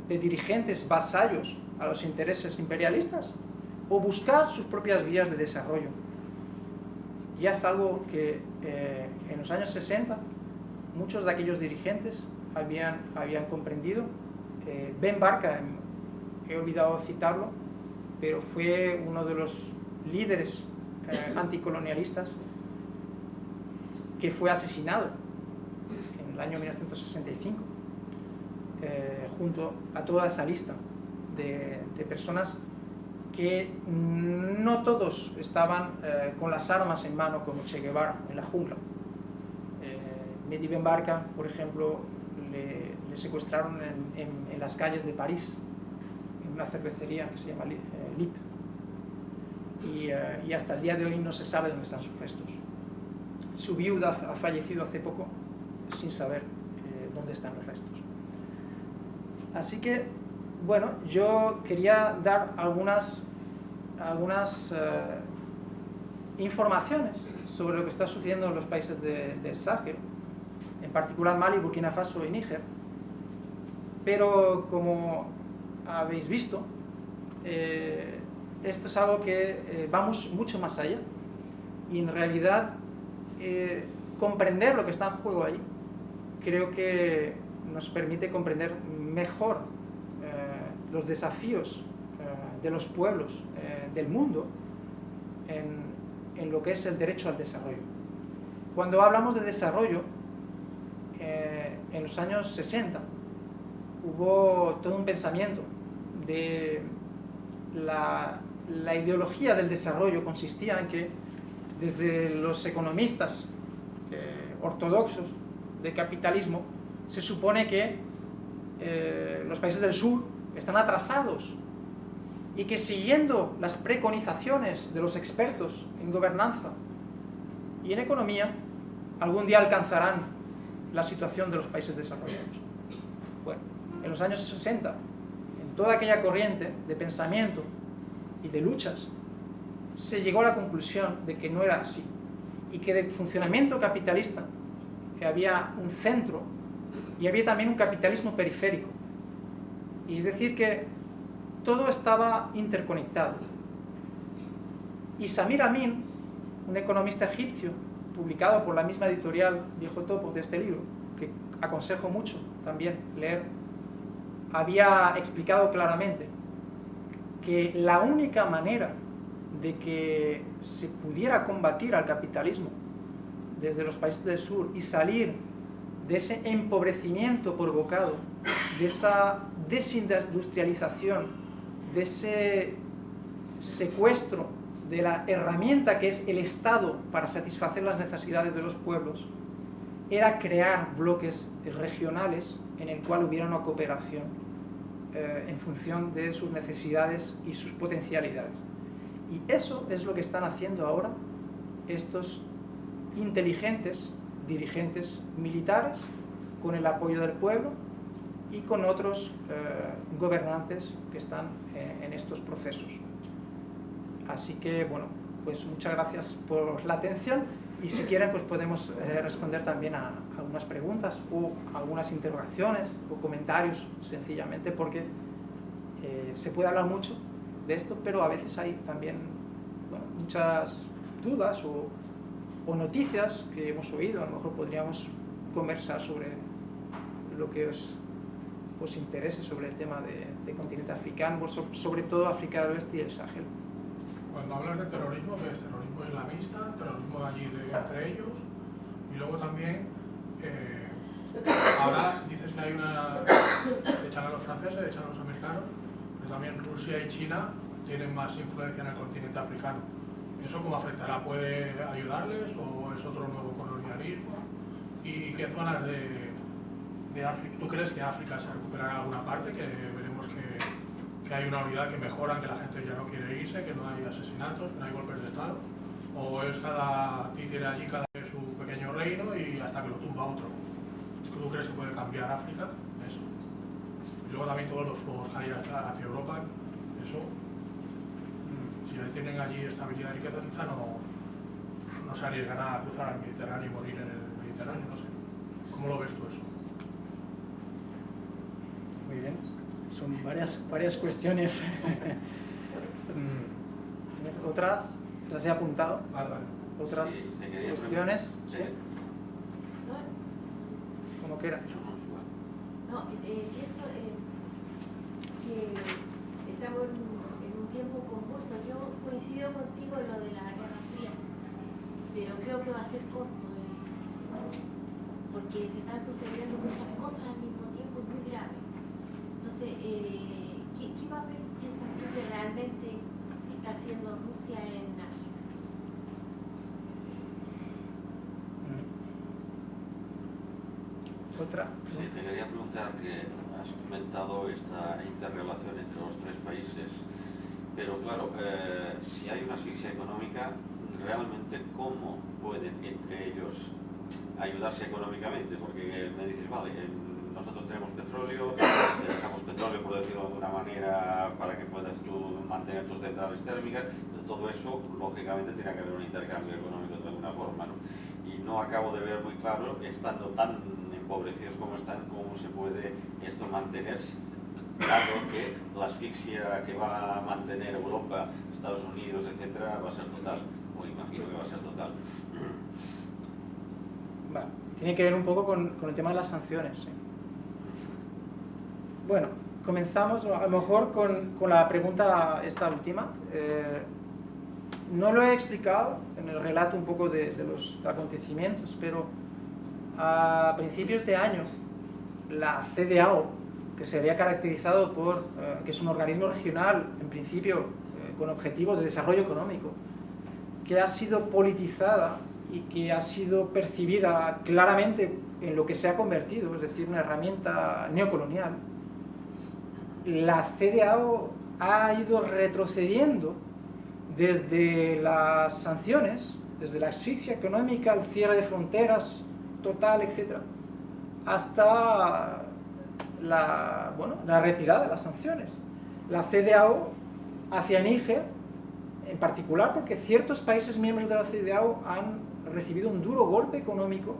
de dirigentes vasallos a los intereses imperialistas, o buscar sus propias vías de desarrollo. Ya es algo que en los años 60 muchos de aquellos dirigentes habían comprendido. Ben Barka, he olvidado citarlo, pero fue uno de los líderes anticolonialistas que fue asesinado en el año 1965, junto a toda esa lista de personas que no todos estaban con las armas en mano como Che Guevara en la jungla. Mehdi Ben Barka, por ejemplo, le secuestraron en las calles de París, en una cervecería que se llama Lip, y hasta el día de hoy no se sabe dónde están sus restos. Su viuda ha fallecido hace poco sin saber dónde están los restos. Así que, bueno, yo quería dar algunas informaciones sobre lo que está sucediendo en los países del Sahel, en particular Mali, Burkina Faso y Níger. Pero como habéis visto, esto es algo que vamos mucho más allá, y en realidad comprender lo que está en juego ahí creo que nos permite comprender mejor los desafíos de los pueblos del mundo en lo que es el derecho al desarrollo. Cuando hablamos de desarrollo, en los años 60 hubo todo un pensamiento de la ideología del desarrollo. Consistía en que desde los economistas ortodoxos de capitalismo se supone que los países del sur están atrasados y que, siguiendo las preconizaciones de los expertos en gobernanza y en economía, algún día alcanzarán la situación de los países desarrollados. Bueno, en los años 60, en toda aquella corriente de pensamiento y de luchas, se llegó a la conclusión de que no era así, y que del funcionamiento capitalista que había un centro y había también un capitalismo periférico, y es decir, que todo estaba interconectado. Y Samir Amin, un economista egipcio, publicado por la misma editorial Viejo Topo de este libro, que aconsejo mucho también leer, había explicado claramente que la única manera de que se pudiera combatir al capitalismo desde los países del sur y salir de ese empobrecimiento provocado, de esa desindustrialización, de ese secuestro de la herramienta que es el Estado para satisfacer las necesidades de los pueblos, era crear bloques regionales en el cual hubiera una cooperación en función de sus necesidades y sus potencialidades. Y eso es lo que están haciendo ahora estos inteligentes dirigentes militares, con el apoyo del pueblo y con otros gobernantes que están en estos procesos. Así que, bueno, pues muchas gracias por la atención, y si quieren pues podemos responder también a algunas preguntas o algunas interrogaciones o comentarios, sencillamente porque se puede hablar mucho de esto, pero a veces hay también, bueno, muchas dudas o noticias que hemos oído. A lo mejor podríamos conversar sobre lo que os interese sobre el tema de continente africano, sobre todo África del Oeste y el Sahel. Cuando hablas de terrorismo, ¿qué es? ¿Terrorismo islamista? ¿Terrorismo de allí entre ellos? Y luego también, ahora dices que hay una... echan a los franceses, echan a los americanos, pero también Rusia y China tienen más influencia en el continente africano. ¿Eso cómo afectará? ¿Puede ayudarles o es otro nuevo colonialismo? ¿Y qué zonas de África? ¿Tú crees que África se recuperará alguna parte? Que veremos que hay una unidad, que mejoran, que la gente ya no quiere irse, que no hay asesinatos, que no hay golpes de Estado, o es cada títere allí, cada vez su pequeño reino y hasta que lo tumba otro. ¿Tú crees que puede cambiar África? Eso. Y luego también todos los flujos que hay hacia Europa, eso. Si tienen allí estabilidad y riqueza, quizá no no se arriesgará a cruzar el Mediterráneo y morir en el Mediterráneo, no sé. ¿Cómo lo ves tú eso? Muy bien, son varias cuestiones. ¿Tienes otras? ¿Las he apuntado? Vale, vale. ¿Otras Sí, te quería cuestiones? preguntar. ¿Sí? Como quiera. No, pienso que estamos en un tiempo convulso. Yo coincido contigo en lo de la Guerra Fría, pero creo que va a ser corto, porque se están sucediendo muchas cosas al mismo tiempo muy graves. Entonces, ¿qué papel piensas tú que realmente está haciendo Rusia en África? ¿Otra? Sí, te quería preguntar que has comentado esta interrelación entre los tres países, pero claro, si hay una asfixia económica, realmente ¿cómo pueden entre ellos ayudarse económicamente? Porque me dices, vale, nosotros tenemos petróleo, te dejamos petróleo, por decirlo de alguna manera, para que puedas tú mantener tus centrales térmicas, pero todo eso, lógicamente, tiene que haber un intercambio económico de alguna forma, ¿no? Y no acabo de ver muy claro, estando tan empobrecidos como están, cómo se puede esto mantenerse, dado que la asfixia que va a mantener Europa, Estados Unidos, etcétera, va a ser total, o imagino que va a ser total. Vale. Tiene que ver un poco con el tema de las sanciones. ¿Sí? Bueno, comenzamos a lo mejor con la pregunta esta última. No lo he explicado en el relato un poco de los acontecimientos, pero a principios de año la CEDEAO, que se había caracterizado por que es un organismo regional, en principio con objetivo de desarrollo económico, que ha sido politizada y que ha sido percibida claramente en lo que se ha convertido, es decir, una herramienta neocolonial, la CEDEAO ha ido retrocediendo desde las sanciones, desde la asfixia económica, el cierre de fronteras total, etc., hasta la retirada de las sanciones. La CEDEAO hacia Níger, en particular porque ciertos países miembros de la CEDEAO han recibido un duro golpe económico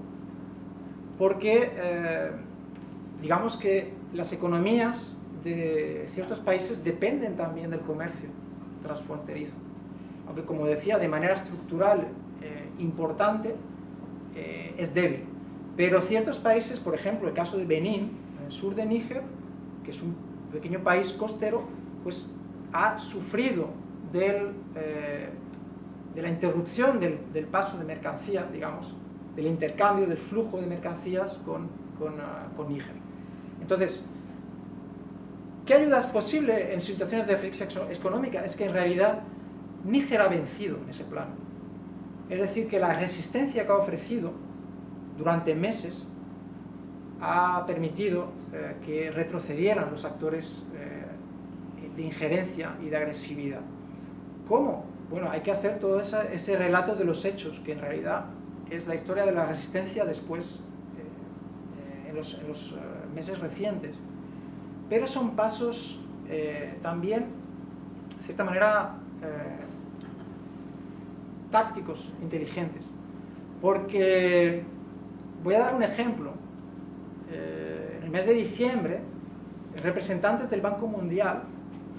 porque digamos que las economías de ciertos países dependen también del comercio transfronterizo, aunque como decía de manera estructural importante es débil, pero ciertos países, por ejemplo el caso de Benín, en el sur de Níger, que es un pequeño país costero, pues ha sufrido de la interrupción del paso de mercancías, digamos, del intercambio, del flujo de mercancías con Níger. Entonces, ¿qué ayuda es posible en situaciones de asfixia económica? Es que en realidad Níger ha vencido en ese plano. Es decir, que la resistencia que ha ofrecido durante meses ha permitido que retrocedieran los actores de injerencia y de agresividad. ¿Cómo? Bueno, hay que hacer todo ese relato de los hechos, que en realidad es la historia de la resistencia después, en los meses recientes. Pero son pasos también, de cierta manera, tácticos, inteligentes. Porque, voy a dar un ejemplo. En el mes de diciembre, representantes del Banco Mundial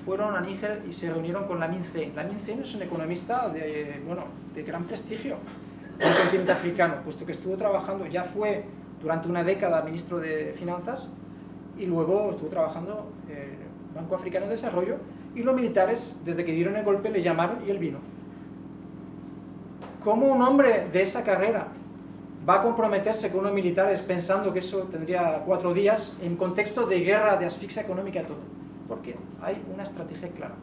fueron a Níger y se reunieron con Lamine Zein. Lamine Zein es un economista de gran prestigio en el continente africano, puesto que estuvo trabajando, ya fue durante una década ministro de Finanzas y luego estuvo trabajando en el Banco Africano de Desarrollo, y los militares, desde que dieron el golpe, le llamaron y él vino. ¿Cómo un hombre de esa carrera va a comprometerse con unos militares pensando que eso tendría 4 días en contexto de guerra, de asfixia económica y todo? Porque hay una estrategia clara.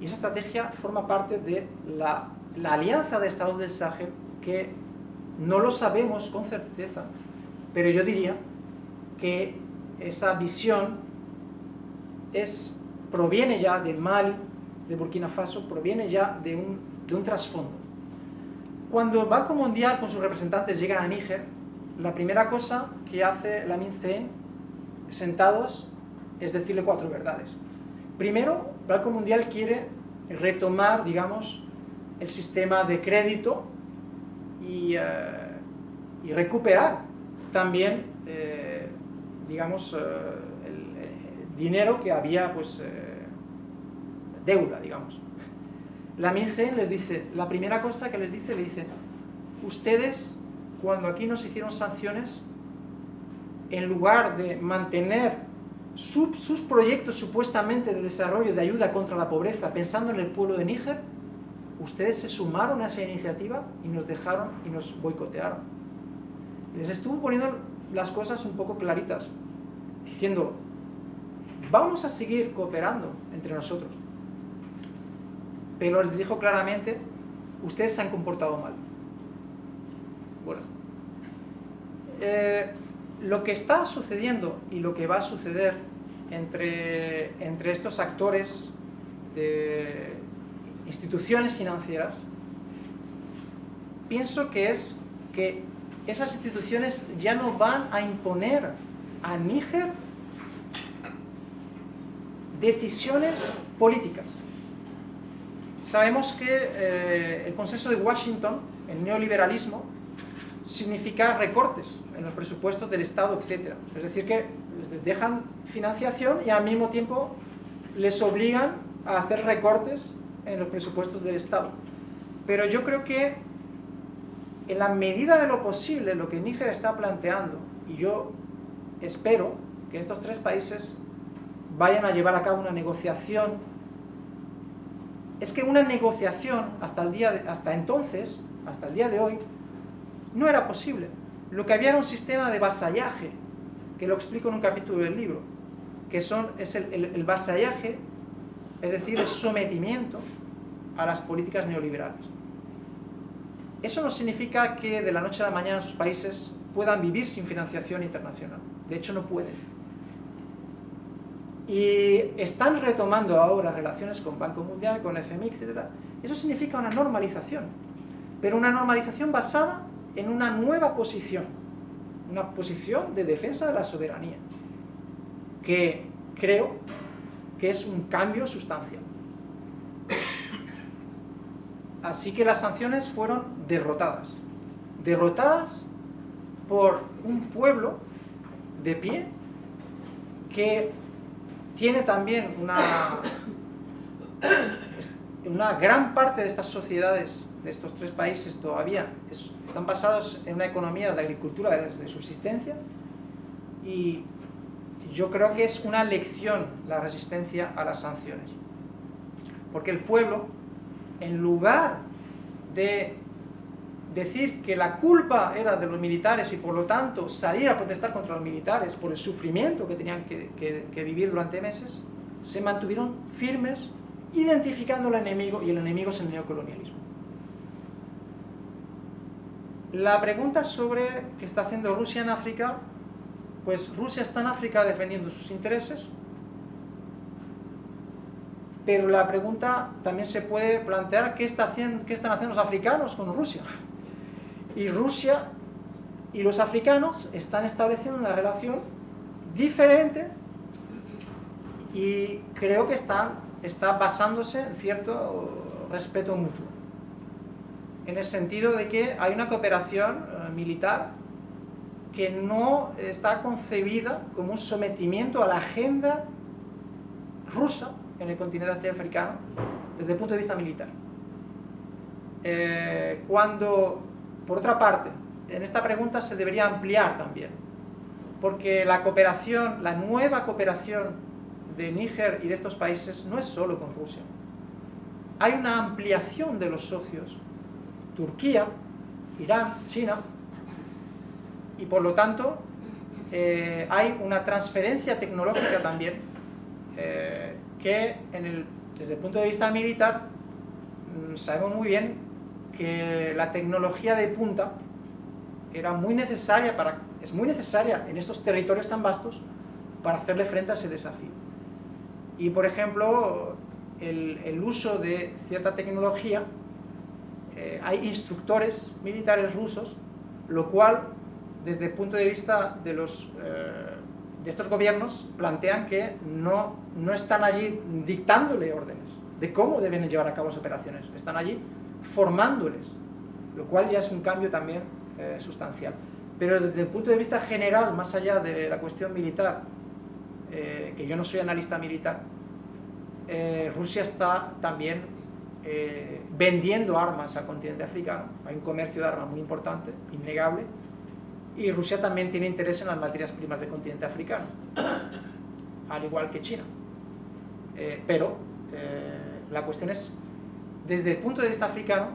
Y esa estrategia forma parte de la alianza de Estados del Sahel, que no lo sabemos con certeza, pero yo diría que esa visión proviene ya de Mali, de Burkina Faso, proviene ya de un trasfondo. Cuando el Banco Mundial con sus representantes llegan a Níger, la primera cosa que hace Lamine Zein, sentados, es decirle 4 verdades. Primero, el Banco Mundial quiere retomar, digamos, el sistema de crédito y recuperar también, digamos, el dinero que había, pues, deuda, digamos. La MINCEN les dice, la primera cosa que les dice, le dice, ustedes, cuando aquí nos hicieron sanciones, en lugar de mantener sus proyectos supuestamente de desarrollo, de ayuda contra la pobreza, pensando en el pueblo de Níger, ustedes se sumaron a esa iniciativa y nos dejaron y nos boicotearon. Les estuvo poniendo las cosas un poco claritas, diciendo, vamos a seguir cooperando entre nosotros. Pero les dijo claramente, ustedes se han comportado mal. Bueno, lo que está sucediendo y lo que va a suceder entre estos actores de instituciones financieras, pienso que es que esas instituciones ya no van a imponer a Níger decisiones políticas. Sabemos que el consenso de Washington, el neoliberalismo, significa recortes en los presupuestos del Estado, etc. Es decir, que les dejan financiación y al mismo tiempo les obligan a hacer recortes en los presupuestos del Estado. Pero yo creo que en la medida de lo posible, lo que Níger está planteando, y yo espero que estos tres países vayan a llevar a cabo una negociación. Es que una negociación hasta el día de hoy, no era posible. Lo que había era un sistema de vasallaje, que lo explico en un capítulo del libro, que es el vasallaje, es decir, el sometimiento a las políticas neoliberales. Eso no significa que de la noche a la mañana sus países puedan vivir sin financiación internacional. De hecho, no pueden. Y están retomando ahora relaciones con Banco Mundial, con FMI, etc. Eso significa una normalización, pero una normalización basada en una nueva posición, una posición de defensa de la soberanía, que creo que es un cambio sustancial. Así que las sanciones fueron derrotadas por un pueblo de pie que tiene también una gran parte de estas sociedades de estos tres países todavía están basados en una economía de agricultura de subsistencia, y yo creo que es una lección la resistencia a las sanciones, porque el pueblo, en lugar de decir que la culpa era de los militares y por lo tanto salir a protestar contra los militares por el sufrimiento que tenían que vivir durante meses, se mantuvieron firmes identificando al enemigo, y el enemigo es el neocolonialismo. La pregunta sobre qué está haciendo Rusia en África, pues Rusia está en África defendiendo sus intereses, pero la pregunta también se puede plantear qué están haciendo los africanos con Rusia. Y Rusia y los africanos están estableciendo una relación diferente, y creo que está basándose en cierto respeto mutuo, en el sentido de que hay una cooperación militar que no está concebida como un sometimiento a la agenda rusa en el continente africano desde el punto de vista militar. Por otra parte, en esta pregunta se debería ampliar también, porque la nueva cooperación de Níger y de estos países no es solo con Rusia. Hay una ampliación de los socios, Turquía, Irán, China, y por lo tanto hay una transferencia tecnológica también que desde el punto de vista militar sabemos muy bien que la tecnología de punta es muy necesaria en estos territorios tan vastos para hacerle frente a ese desafío. Y por ejemplo, el uso de cierta tecnología, hay instructores militares rusos, lo cual desde el punto de vista de estos gobiernos plantean que no están allí dictándole órdenes de cómo deben llevar a cabo las operaciones, están allí formándoles lo cual ya es un cambio también sustancial. Pero desde el punto de vista general, más allá de la cuestión militar, que yo no soy analista militar, Rusia está también vendiendo armas al continente africano. Hay un comercio de armas muy importante, innegable, y Rusia también tiene interés en las materias primas del continente africano, al igual que China. Pero la cuestión es, desde el punto de vista africano,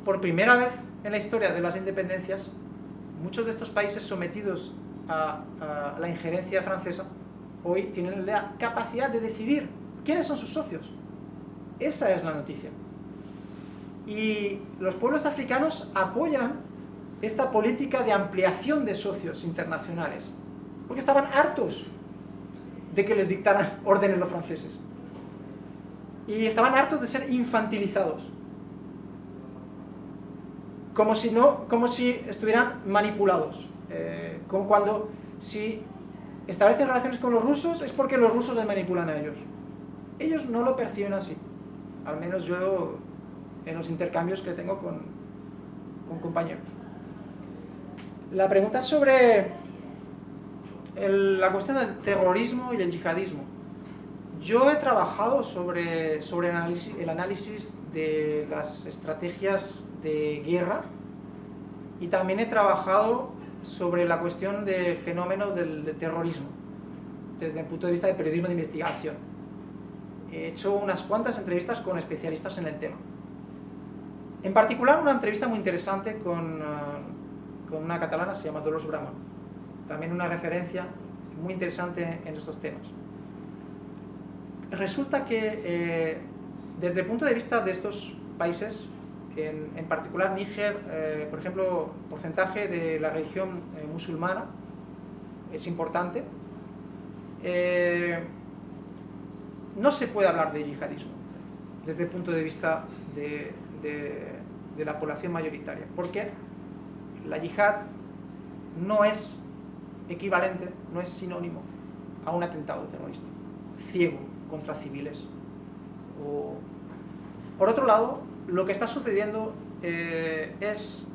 por primera vez en la historia de las independencias, muchos de estos países sometidos a la injerencia francesa hoy tienen la capacidad de decidir quiénes son sus socios. Esa es la noticia. Y los pueblos africanos apoyan esta política de ampliación de socios internacionales, porque estaban hartos de que les dictaran órdenes los franceses. Y estaban hartos de ser infantilizados. Como si estuvieran manipulados. Como cuando, si establecen relaciones con los rusos, es porque los rusos les manipulan a ellos. Ellos no lo perciben así. Al menos yo, en los intercambios que tengo con compañeros. La pregunta sobre la cuestión del terrorismo y el yihadismo. Yo he trabajado sobre el análisis de las estrategias de guerra y también he trabajado sobre la cuestión del fenómeno del terrorismo desde el punto de vista del periodismo de investigación. He hecho unas cuantas entrevistas con especialistas en el tema. En particular, una entrevista muy interesante con una catalana, se llama Dolors Bramon. También una referencia muy interesante en estos temas. Resulta que desde el punto de vista de estos países, en particular Níger, por ejemplo, porcentaje de la religión musulmana es importante, no se puede hablar de yihadismo desde el punto de vista de la población mayoritaria, porque la yihad no es equivalente, no es sinónimo a un atentado terrorista ciego contra civiles. Por otro lado, lo que está sucediendo es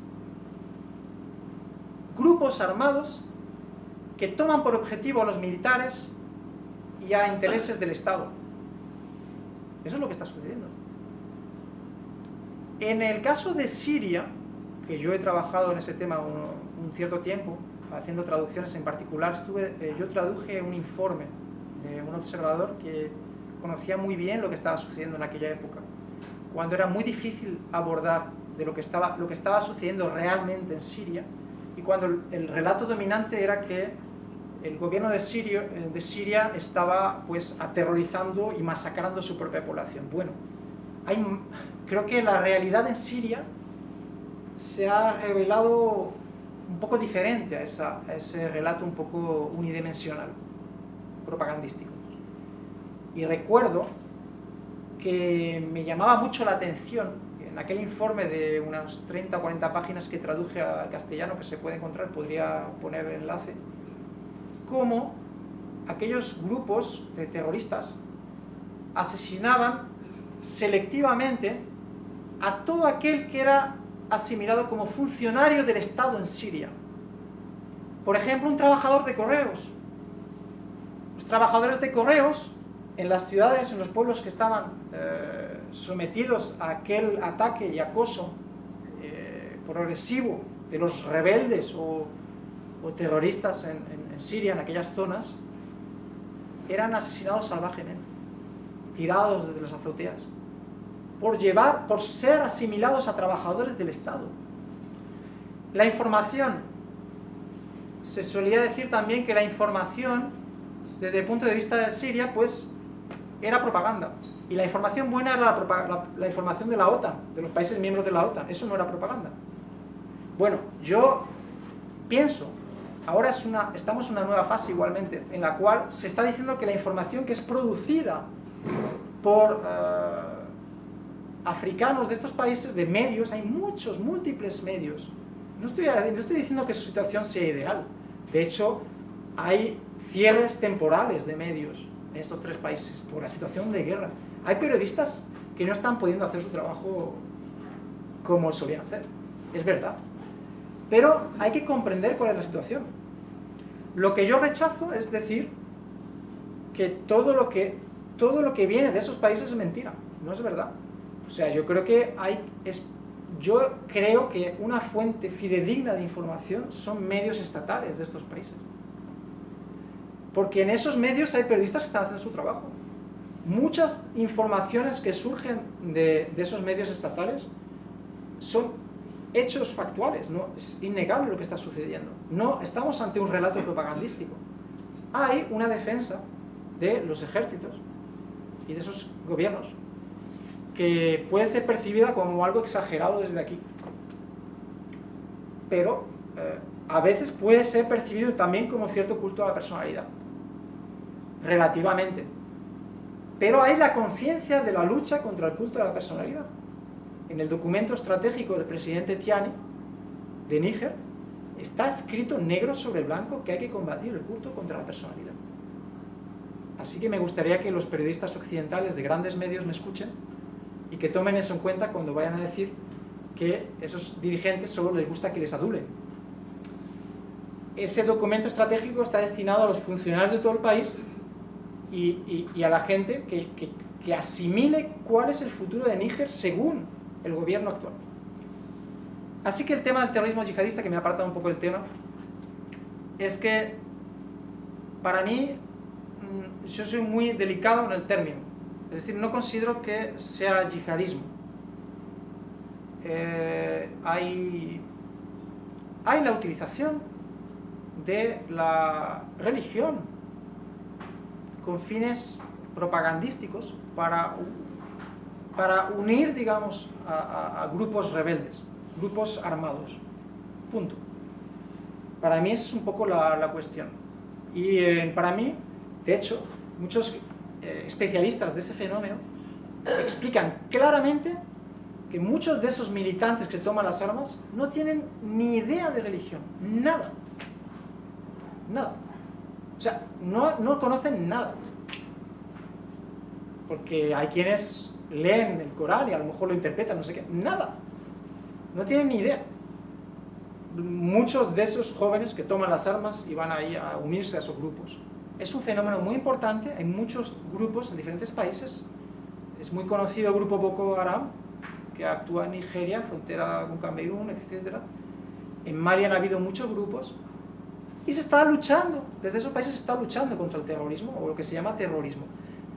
grupos armados que toman por objetivo a los militares y a intereses del Estado. Eso es lo que está sucediendo. En el caso de Siria, que yo he trabajado en ese tema un cierto tiempo, haciendo traducciones en particular, yo traduje un informe de un observador que conocía muy bien lo que estaba sucediendo en aquella época, cuando era muy difícil abordar de lo que estaba sucediendo realmente en Siria, y cuando el relato dominante era que el gobierno de Siria estaba pues aterrorizando y masacrando a su propia población. Bueno, creo que la realidad en Siria se ha revelado un poco diferente a ese relato un poco unidimensional, propagandístico. Y recuerdo que me llamaba mucho la atención, en aquel informe de unas 30 o 40 páginas que traduje al castellano, que se puede encontrar, podría poner el enlace, cómo aquellos grupos de terroristas asesinaban selectivamente a todo aquel que era asimilado como funcionario del Estado en Siria. Por ejemplo, un trabajador de correos. Los trabajadores de correos en las ciudades, en los pueblos que estaban sometidos a aquel ataque y acoso progresivo de los rebeldes o terroristas en Siria, en aquellas zonas, eran asesinados salvajemente, tirados desde las azoteas, por ser asimilados a trabajadores del Estado. La información, se solía decir también que la información, desde el punto de vista de Siria, pues era propaganda. Y la información buena era la información de la OTAN, de los países miembros de la OTAN. Eso no era propaganda. Bueno, yo pienso, ahora estamos en una nueva fase igualmente, en la cual se está diciendo que la información que es producida por africanos de estos países, de medios, hay muchos, múltiples medios. No estoy diciendo que su situación sea ideal. De hecho, hay cierres temporales de medios en estos tres países por la situación de guerra. Hay periodistas que no están pudiendo hacer su trabajo como solían hacer. es verdad. Pero hay que comprender cuál es la situación. Lo que yo rechazo es decir que todo lo que viene de esos países es mentira. No es verdad. O sea, yo creo que una fuente fidedigna de información son medios estatales de estos países. Porque en esos medios hay periodistas que están haciendo su trabajo. Muchas informaciones que surgen de esos medios estatales son hechos factuales, ¿no? Es innegable lo que está sucediendo. No estamos ante un relato propagandístico. Hay una defensa de los ejércitos y de esos gobiernos que puede ser percibida como algo exagerado desde aquí. Pero a veces puede ser percibido también como cierto culto a la personalidad. Relativamente. Pero hay la conciencia de la lucha contra el culto a la personalidad. En el documento estratégico del presidente Tiani, de Níger, está escrito negro sobre blanco que hay que combatir el culto contra la personalidad. Así que me gustaría que los periodistas occidentales de grandes medios me escuchen y que tomen eso en cuenta cuando vayan a decir que esos dirigentes solo les gusta que les adulen. Ese documento estratégico está destinado a los funcionarios de todo el país y a la gente que asimile cuál es el futuro de Níger según el gobierno actual. Así que el tema del terrorismo yihadista, que me ha apartado un poco del tema, es que para mí yo soy muy delicado en el término. Es decir, no considero que sea yihadismo. Hay la utilización de la religión con fines propagandísticos para unir, digamos, a grupos rebeldes, grupos armados. Punto. Para mí esa es un poco la cuestión. Y para mí, de hecho, muchos especialistas de ese fenómeno explican claramente que muchos de esos militantes que toman las armas no tienen ni idea de religión, nada. Nada. O sea, no conocen nada. Porque hay quienes leen el Corán y a lo mejor lo interpretan, no sé qué. Nada. No tienen ni idea. Muchos de esos jóvenes que toman las armas y van ahí a unirse a esos grupos. Es un fenómeno muy importante. Hay muchos grupos en diferentes países. Es muy conocido el grupo Boko Haram, que actúa en Nigeria, frontera con Camerún, etc. En Mali han habido muchos grupos. Y se está luchando, desde esos países se está luchando contra el terrorismo, o lo que se llama terrorismo.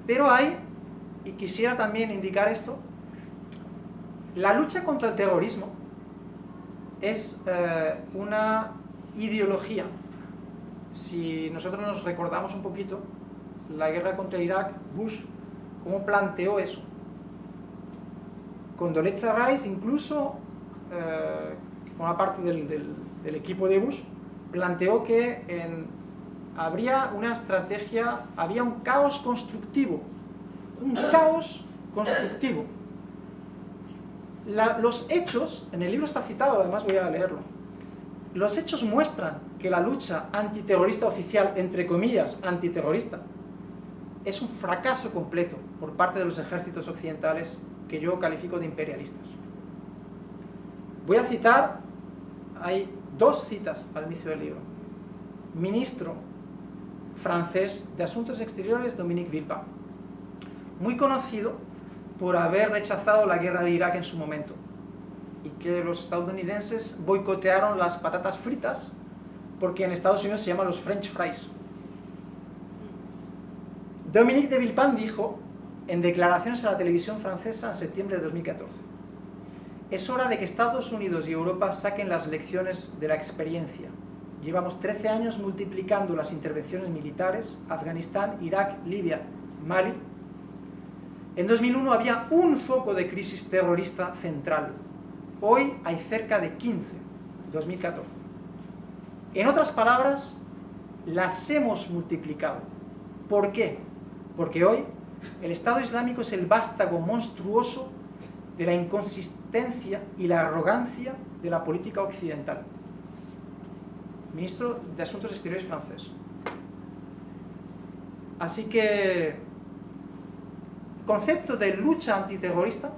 Pero hay, y quisiera también indicar esto, la lucha contra el terrorismo es una ideología. Si nosotros nos recordamos un poquito la guerra contra Irak, Bush, cómo planteó eso. Condoleezza Rice, incluso, que forma parte del equipo de Bush, planteó que habría una estrategia, había un caos constructivo. Un caos constructivo. Los hechos, en el libro está citado, además voy a leerlo. Los hechos muestran que la lucha antiterrorista oficial, entre comillas, antiterrorista, es un fracaso completo por parte de los ejércitos occidentales que yo califico de imperialistas. Voy a citar, hay dos citas al inicio del libro. Ministro francés de Asuntos Exteriores, Dominique Villepin, muy conocido por haber rechazado la guerra de Irak en su momento y que los estadounidenses boicotearon las patatas fritas porque en Estados Unidos se llaman los French fries. Dominique de Villepin dijo en declaraciones a la televisión francesa en septiembre de 2014: es hora de que Estados Unidos y Europa saquen las lecciones de la experiencia. Llevamos 13 años multiplicando las intervenciones militares: Afganistán, Irak, Libia, Mali. En 2001 había un foco de crisis terrorista central. Hoy hay cerca de 15, 2014. En otras palabras, las hemos multiplicado. ¿Por qué? Porque hoy el Estado Islámico es el vástago monstruoso de la inconsistencia y la arrogancia de la política occidental. Ministro de Asuntos Exteriores francés. Así que el concepto de lucha antiterrorista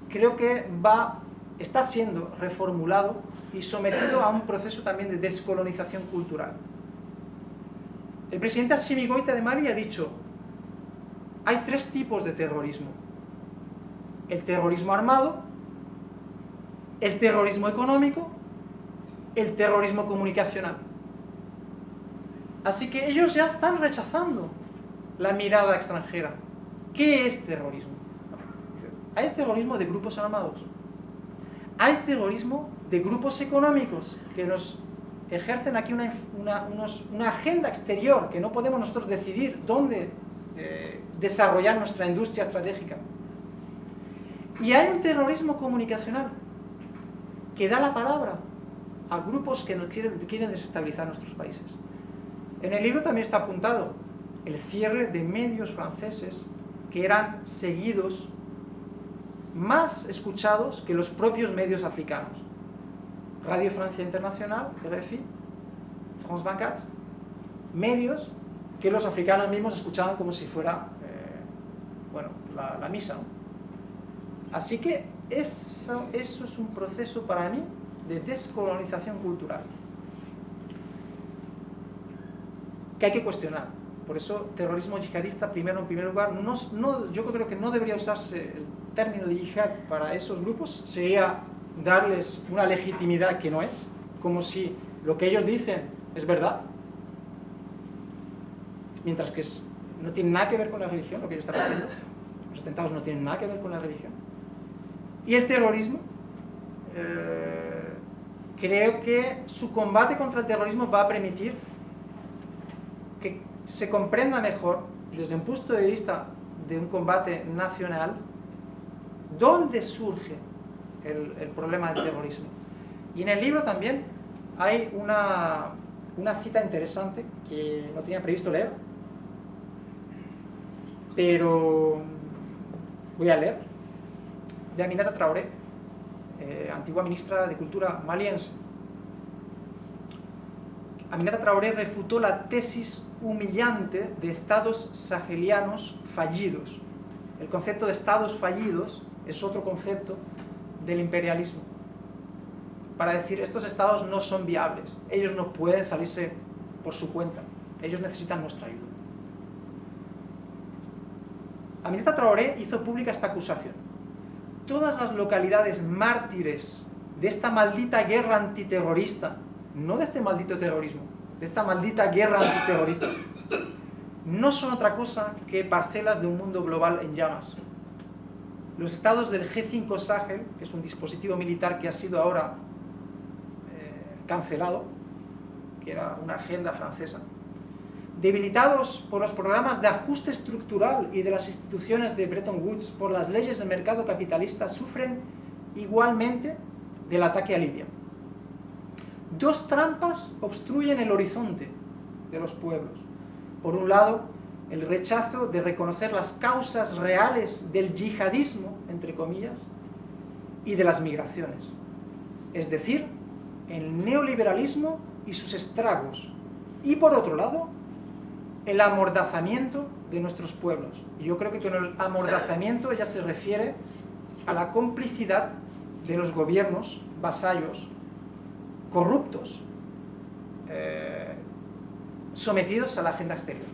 creo que va está siendo reformulado y sometido a un proceso también de descolonización cultural. El presidente Assimi Goïta de Mali ha dicho: hay 3 tipos de terrorismo: el terrorismo armado, el terrorismo económico, el terrorismo comunicacional. Así que ellos ya están rechazando la mirada extranjera. ¿Qué es terrorismo? Hay terrorismo de grupos armados, hay terrorismo de grupos económicos que nos ejercen aquí una agenda exterior, que no podemos nosotros decidir dónde desarrollar nuestra industria estratégica. Y hay un terrorismo comunicacional que da la palabra a grupos que nos quieren desestabilizar nuestros países. En el libro también está apuntado el cierre de medios franceses que eran seguidos, más escuchados que los propios medios africanos. Radio Francia Internacional, RFI, France 24, medios que los africanos mismos escuchaban como si fuera la misa, ¿no? Así que eso es un proceso para mí de descolonización cultural que hay que cuestionar. Por eso, terrorismo yihadista, en primer lugar, yo creo que no debería usarse el término de yihad para esos grupos, sería darles una legitimidad que no es, como si lo que ellos dicen es verdad, mientras que no tiene nada que ver con la religión, lo que ellos están haciendo. Los atentados no tienen nada que ver con la religión. Y el terrorismo, creo que su combate contra el terrorismo va a permitir que se comprenda mejor, desde un punto de vista de un combate nacional, dónde surge el problema del terrorismo. Y en el libro también hay una cita interesante que no tenía previsto leer, pero voy a leer, de Aminata Traoré, antigua ministra de Cultura maliense. Aminata Traoré refutó la tesis humillante de estados sahelianos fallidos. El concepto de estados fallidos es otro concepto del imperialismo, para decir estos estados no son viables, ellos no pueden salirse por su cuenta, ellos necesitan nuestra ayuda. Aminata Traoré hizo pública esta acusación. Todas las localidades mártires de esta maldita guerra antiterrorista, no de este maldito terrorismo, de esta maldita guerra antiterrorista, no son otra cosa que parcelas de un mundo global en llamas. Los estados del G5 Sahel, que es un dispositivo militar que ha sido ahora cancelado, que era una agenda francesa, debilitados por los programas de ajuste estructural y de las instituciones de Bretton Woods por las leyes del mercado capitalista, sufren igualmente del ataque a Libia. 2 trampas obstruyen el horizonte de los pueblos. Por un lado, el rechazo de reconocer las causas reales del yihadismo, entre comillas, y de las migraciones. Es decir, el neoliberalismo y sus estragos. Y por otro lado, el amordazamiento de nuestros pueblos. Y yo creo que con el amordazamiento ella se refiere a la complicidad de los gobiernos vasallos corruptos, sometidos a la agenda exterior.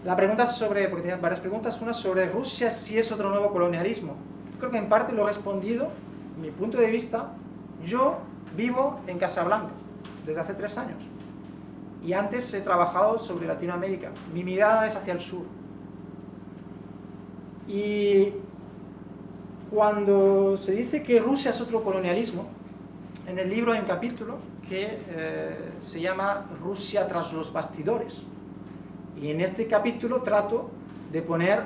La pregunta sobre, porque tenía varias preguntas, una sobre Rusia, si es otro nuevo colonialismo. Yo creo que en parte lo he respondido. En mi punto de vista, yo vivo en Casablanca desde hace 3 años. Y antes he trabajado sobre Latinoamérica. Mi mirada es hacia el sur. Y cuando se dice que Rusia es otro colonialismo, en el libro hay un capítulo que se llama Rusia tras los bastidores. Y en este capítulo trato de poner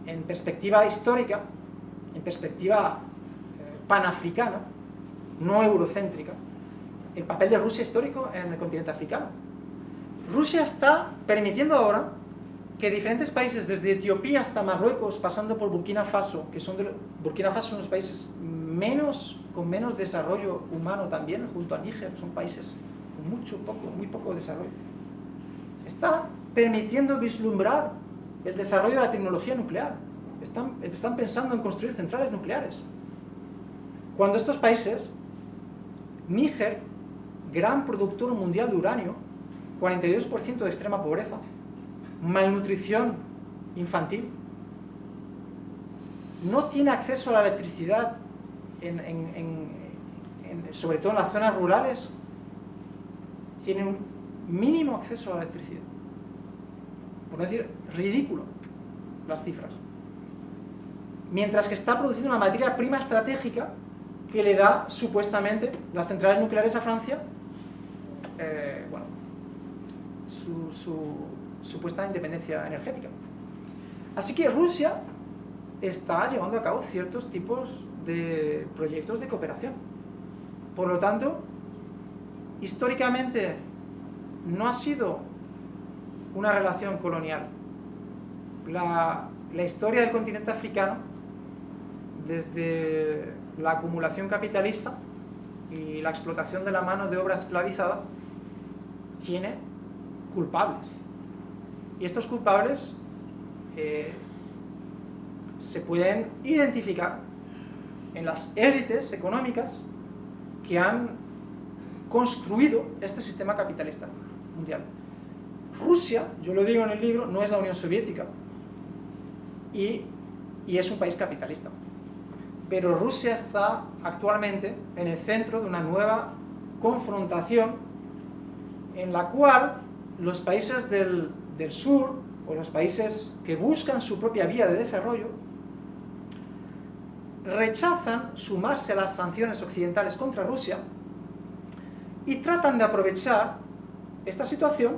en perspectiva histórica, en perspectiva panafricana, no eurocéntrica, el papel de Rusia histórico en el continente africano. Rusia está permitiendo ahora que diferentes países, desde Etiopía hasta Marruecos, pasando por Burkina Faso, Burkina Faso son los países con menos desarrollo humano también, junto a Níger, son países con muy poco desarrollo. Está permitiendo vislumbrar el desarrollo de la tecnología nuclear. Están pensando en construir centrales nucleares. Cuando estos países, Níger, gran productor mundial de uranio, 42% de extrema pobreza, malnutrición infantil, no tiene acceso a la electricidad, sobre todo en las zonas rurales, tienen un mínimo acceso a la electricidad. Por no decir, ridículo las cifras. Mientras que está produciendo una materia prima estratégica que le da, supuestamente, las centrales nucleares a Francia, bueno, su supuesta independencia energética. Así que Rusia está llevando a cabo ciertos tipos de proyectos de cooperación. Por lo tanto, históricamente no ha sido una relación colonial. La historia del continente africano, desde la acumulación capitalista y la explotación de la mano de obra esclavizada, tiene culpables. Y estos culpables se pueden identificar en las élites económicas que han construido este sistema capitalista mundial. Rusia, yo lo digo en el libro, no es la Unión Soviética y es un país capitalista. Pero Rusia está actualmente en el centro de una nueva confrontación en la cual los países del sur, o los países que buscan su propia vía de desarrollo, rechazan sumarse a las sanciones occidentales contra Rusia y tratan de aprovechar esta situación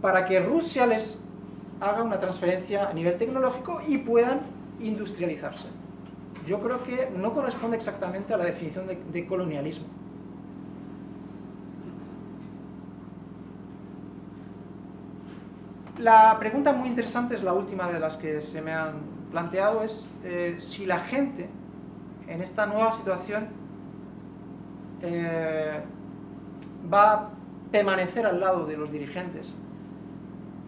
para que Rusia les haga una transferencia a nivel tecnológico y puedan industrializarse. Yo creo que no corresponde exactamente a la definición de colonialismo. La pregunta muy interesante es la última de las que se me han planteado, es si la gente en esta nueva situación va a permanecer al lado de los dirigentes.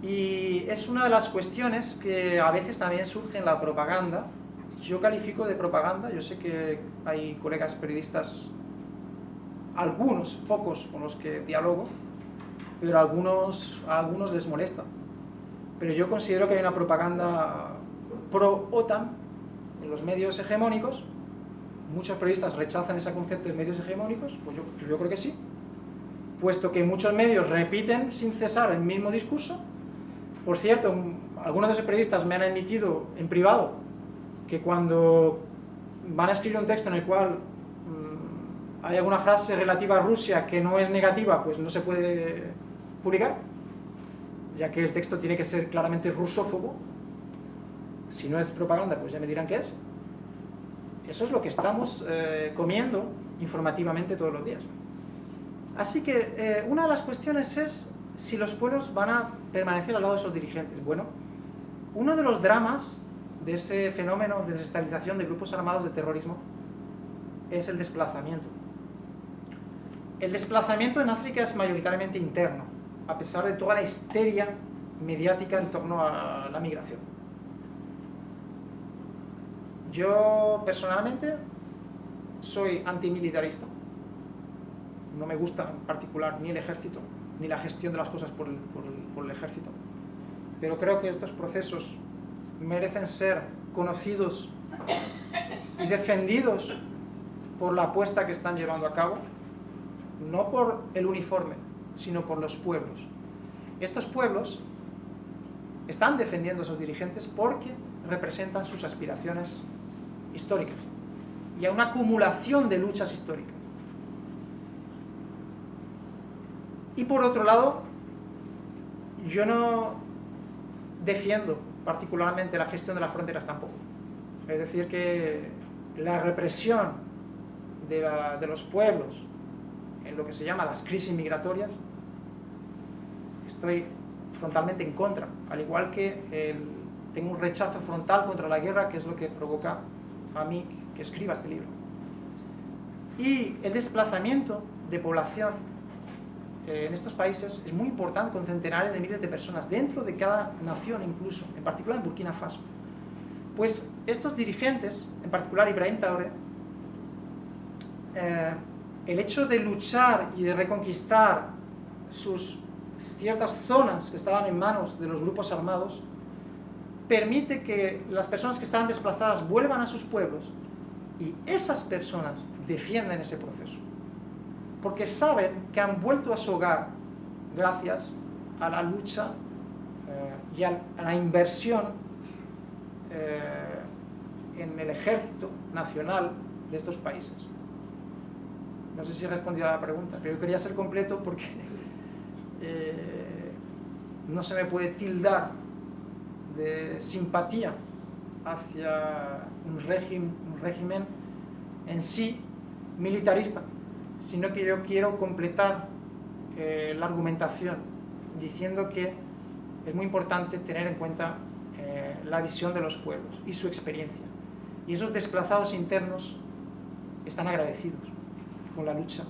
Y es una de las cuestiones que a veces también surge en la propaganda. Yo califico de propaganda, yo sé que hay colegas periodistas, algunos, pocos con los que dialogo, pero a algunos les molesta. Pero yo considero que hay una propaganda pro-OTAN en los medios hegemónicos. Muchos periodistas rechazan ese concepto de medios hegemónicos, pues yo creo que sí, puesto que muchos medios repiten sin cesar el mismo discurso. Por cierto, algunos de esos periodistas me han admitido en privado que cuando van a escribir un texto en el cual hay alguna frase relativa a Rusia que no es negativa, pues no se puede publicar, ya que el texto tiene que ser claramente rusófobo. Si no es propaganda, pues ya me dirán qué es. Eso es lo que estamos comiendo informativamente todos los días. Así que una de las cuestiones es si los pueblos van a permanecer al lado de esos dirigentes. Bueno, uno de los dramas de ese fenómeno de desestabilización de grupos armados de terrorismo es el desplazamiento. El desplazamiento en África es mayoritariamente interno, a pesar de toda la histeria mediática en torno a la migración. Yo personalmente soy antimilitarista. No me gusta en particular ni el ejército, ni la gestión de las cosas por el ejército. Pero creo que estos procesos merecen ser conocidos y defendidos por la apuesta que están llevando a cabo, no por el uniforme, sino por los pueblos. Estos pueblos están defendiendo a sus dirigentes porque representan sus aspiraciones históricas y a una acumulación de luchas históricas. Y por otro lado, yo no defiendo particularmente la gestión de las fronteras tampoco. Es decir, que la represión de los pueblos en lo que se llama las crisis migratorias, estoy frontalmente en contra, al igual que tengo un rechazo frontal contra la guerra, que es lo que provoca a mí que escriba este libro. Y el desplazamiento de población en estos países es muy importante, con centenares de miles de personas dentro de cada nación, incluso, en particular en Burkina Faso. Pues estos dirigentes, en particular Ibrahim Traoré, el hecho de luchar y de reconquistar ciertas zonas que estaban en manos de los grupos armados permite que las personas que estaban desplazadas vuelvan a sus pueblos y esas personas defienden ese proceso, porque saben que han vuelto a su hogar gracias a la lucha y a la inversión en el ejército nacional de estos países. No sé si he respondido a la pregunta, pero yo quería ser completo porque no se me puede tildar de simpatía hacia un régimen en sí militarista, sino que yo quiero completar la argumentación diciendo que es muy importante tener en cuenta la visión de los pueblos y su experiencia. Y esos desplazados internos están agradecidos con la lucha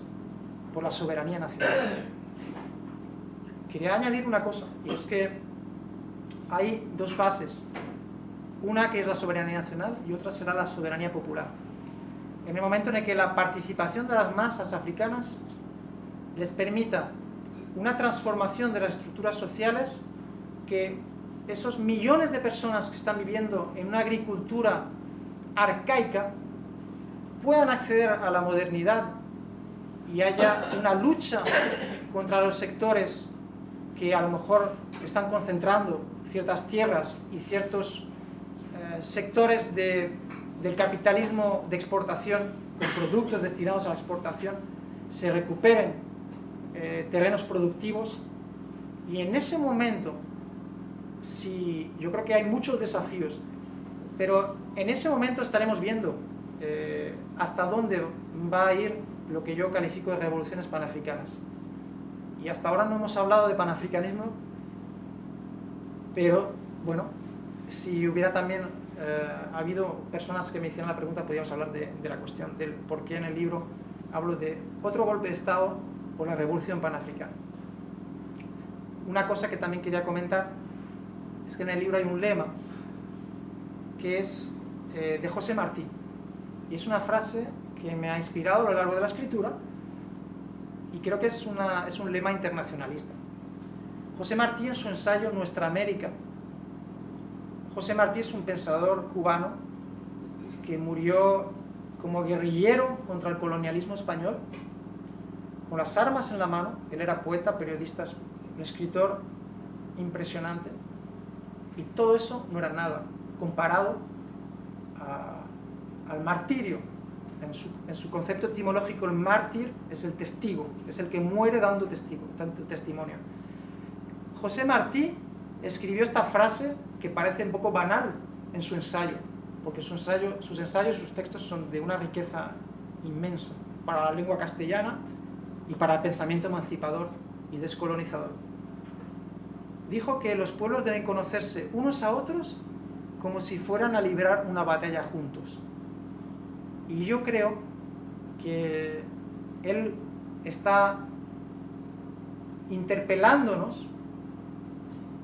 por la soberanía nacional. Quería añadir una cosa, y es que hay dos fases. Una que es la soberanía nacional y otra será la soberanía popular. En el momento en el que la participación de las masas africanas les permita una transformación de las estructuras sociales, que esos millones de personas que están viviendo en una agricultura arcaica puedan acceder a la modernidad y haya una lucha contra los sectores que a lo mejor están concentrando ciertas tierras y ciertos sectores del capitalismo de exportación con productos destinados a la exportación, se recuperen terrenos productivos. Y en ese momento, yo creo que hay muchos desafíos, pero en ese momento estaremos viendo hasta dónde va a ir lo que yo califico de revoluciones panafricanas. Y hasta ahora no hemos hablado de panafricanismo, pero bueno, si hubiera también habido personas que me hicieran la pregunta, podríamos hablar de la cuestión del por qué en el libro hablo de otro golpe de Estado o la revolución panafricana. Una cosa que también quería comentar es que en el libro hay un lema que es de José Martí, y es una frase que me ha inspirado a lo largo de la escritura y creo que es un lema internacionalista. José Martí, en su ensayo Nuestra América, José Martí es un pensador cubano que murió como guerrillero contra el colonialismo español, con las armas en la mano. Él era poeta, periodista, un escritor impresionante, y todo eso no era nada comparado al martirio. En su concepto etimológico, el mártir es el testigo, es el que muere dando testimonio. José Martí escribió esta frase que parece un poco banal en su ensayo, porque sus ensayos, sus textos son de una riqueza inmensa para la lengua castellana y para el pensamiento emancipador y descolonizador. Dijo que los pueblos deben conocerse unos a otros como si fueran a librar una batalla juntos. Y yo creo que él está interpelándonos,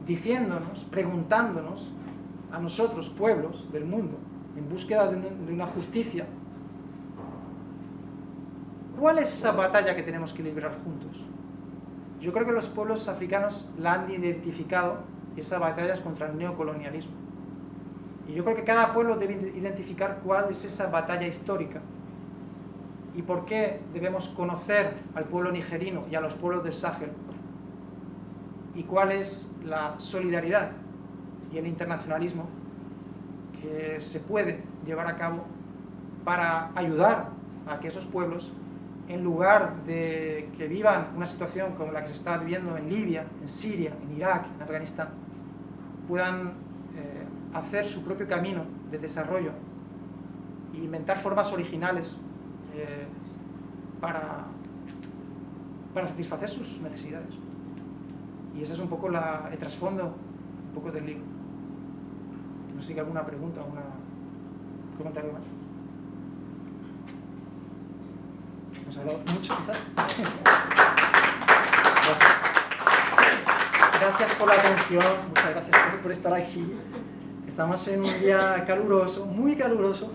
diciéndonos, preguntándonos a nosotros, pueblos del mundo, en búsqueda de una justicia, ¿cuál es esa batalla que tenemos que librar juntos? Yo creo que los pueblos africanos la han identificado, esa batalla es contra el neocolonialismo. Y yo creo que cada pueblo debe identificar cuál es esa batalla histórica y por qué debemos conocer al pueblo nigerino y a los pueblos del Sahel, y cuál es la solidaridad y el internacionalismo que se puede llevar a cabo para ayudar a que esos pueblos, en lugar de que vivan una situación como la que se está viviendo en Libia, en Siria, en Irak, en Afganistán, puedan hacer su propio camino de desarrollo e inventar formas originales para satisfacer sus necesidades. Y ese es un poco el trasfondo un poco del libro. No sé si hay alguna pregunta o algún comentario más. Hemos hablado mucho, quizás. Gracias por la atención, muchas gracias por estar aquí. Estamos en un día caluroso, muy caluroso.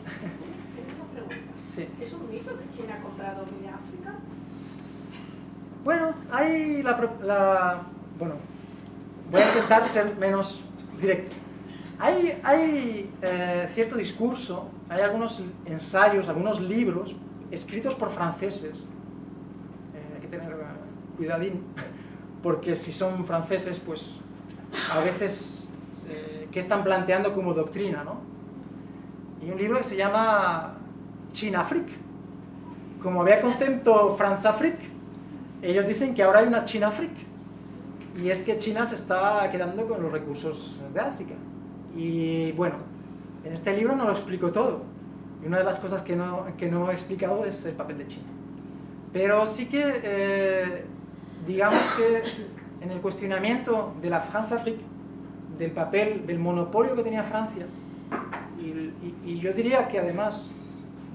Tengo preguntas. Sí. ¿Es un mito que China ha comprado media África? Bueno, hay bueno, voy a intentar ser menos directo. Hay cierto discurso, hay algunos ensayos, algunos libros escritos por franceses. Hay que tener cuidadín, porque si son franceses, pues a veces ¿qué están planteando como doctrina, no? Y un libro que se llama China-Afrique. Como había el concepto France-Afrique, ellos dicen que ahora hay una China-Afrique. Y es que China se está quedando con los recursos de África. Y bueno, en este libro no lo explico todo. Y una de las cosas que no he explicado es el papel de China. Pero sí que, digamos que en el cuestionamiento de la France-Afrique, del papel, del monopolio que tenía Francia, y yo diría que además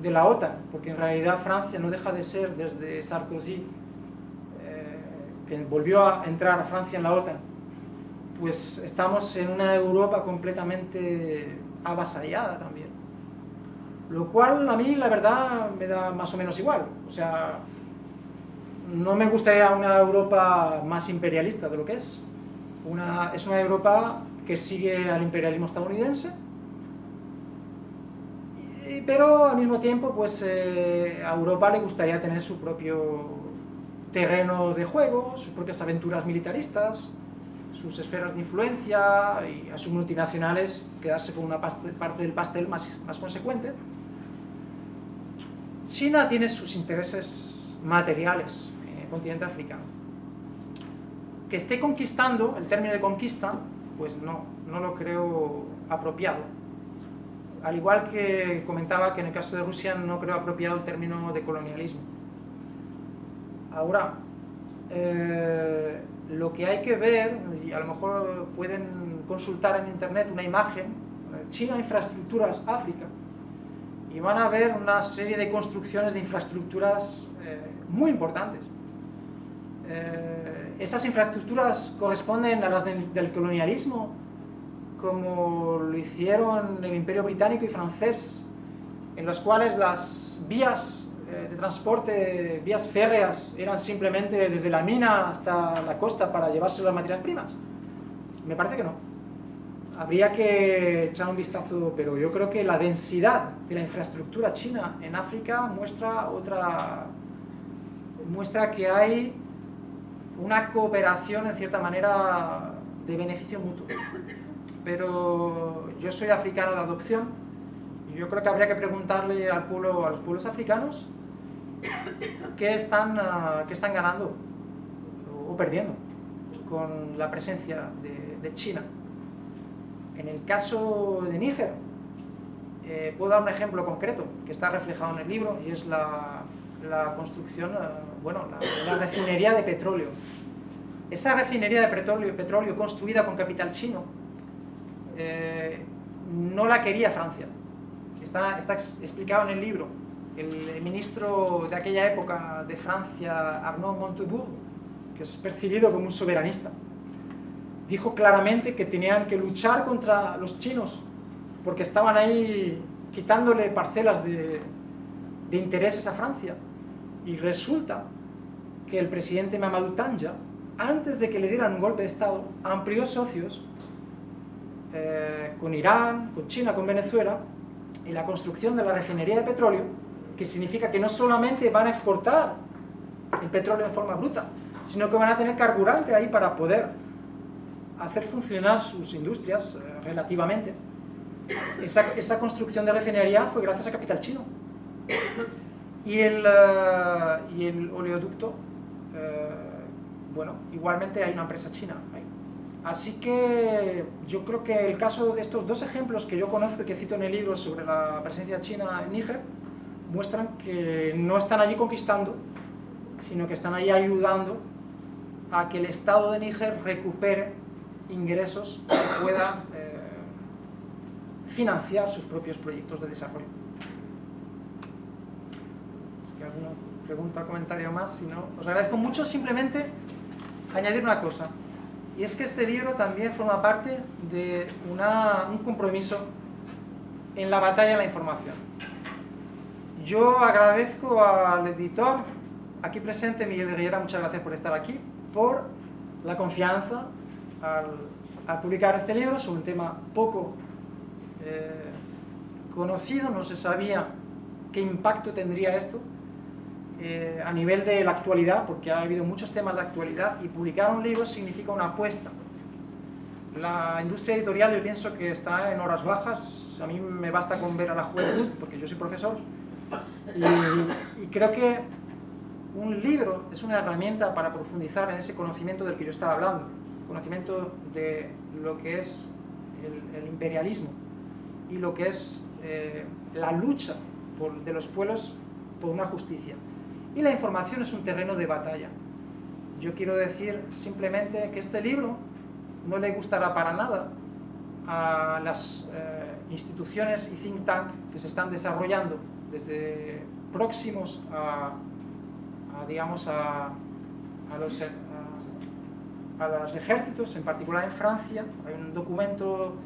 de la OTAN, porque en realidad Francia no deja de ser desde Sarkozy, que volvió a entrar a Francia en la OTAN, pues estamos en una Europa completamente avasallada también. Lo cual a mí la verdad me da más o menos igual. O sea, no me gustaría una Europa más imperialista de lo que es. Es una Europa que sigue al imperialismo estadounidense, pero al mismo tiempo pues a Europa le gustaría tener su propio terreno de juego, sus propias aventuras militaristas, sus esferas de influencia, y a sus multinacionales quedarse con una parte del pastel más consecuente. China tiene sus intereses materiales en el continente africano. Que esté conquistando, el término de conquista, pues no lo creo apropiado. Al igual que comentaba que en el caso de Rusia no creo apropiado el término de colonialismo. Ahora, lo que hay que ver, y a lo mejor pueden consultar en internet una imagen, China Infraestructuras África, y van a ver una serie de construcciones de infraestructuras muy importantes. Esas infraestructuras corresponden a las del colonialismo, como lo hicieron el Imperio Británico y francés, en los cuales las vías de transporte, vías férreas, eran simplemente desde la mina hasta la costa para llevarse las materias primas. Me parece que no. Habría que echar un vistazo, pero yo creo que la densidad de la infraestructura china en África muestra que hay una cooperación en cierta manera de beneficio mutuo. Pero yo soy africano de adopción y yo creo que habría que preguntarle a los pueblos africanos qué están ganando o perdiendo con la presencia de China. En el caso de Níger, puedo dar un ejemplo concreto que está reflejado en el libro, y es la construcción, la refinería de petróleo. Esa refinería de petróleo construida con capital chino no la quería Francia. Está explicado en el libro. El ministro de aquella época de Francia, Arnaud Montebourg, que es percibido como un soberanista, dijo claramente que tenían que luchar contra los chinos porque estaban ahí quitándole parcelas de intereses a Francia. Y resulta que el presidente Mamadou Tanja, antes de que le dieran un golpe de Estado, amplió socios con Irán, con China, con Venezuela, y la construcción de la refinería de petróleo, que significa que no solamente van a exportar el petróleo en forma bruta, sino que van a tener carburante ahí para poder hacer funcionar sus industrias relativamente. Esa construcción de refinería fue gracias a capital chino. Y el oleoducto, igualmente hay una empresa china ahí. Así que yo creo que el caso de estos dos ejemplos que yo conozco y que cito en el libro sobre la presencia china en Níger muestran que no están allí conquistando, sino que están allí ayudando a que el Estado de Níger recupere ingresos y pueda financiar sus propios proyectos de desarrollo. ¿Alguna pregunta o comentario más? Si no, os agradezco mucho. Simplemente añadir una cosa, y es que este libro también forma parte de un compromiso en la batalla de la información. Yo agradezco al editor aquí presente, Miguel Riera, muchas gracias por estar aquí, por la confianza al publicar este libro sobre un tema poco conocido. No se sabía qué impacto tendría esto a nivel de la actualidad, porque ha habido muchos temas de actualidad, y publicar un libro significa una apuesta. La industria editorial, yo pienso que está en horas bajas. A mí me basta con ver a la juventud, porque yo soy profesor, y creo que un libro es una herramienta para profundizar en ese conocimiento del que yo estaba hablando, conocimiento de lo que es el imperialismo y lo que es la lucha de los pueblos por una justicia. Y la información es un terreno de batalla. Yo quiero decir simplemente que este libro no le gustará para nada a las instituciones y think tank que se están desarrollando desde próximos digamos, a los ejércitos, en particular en Francia. Hay un documento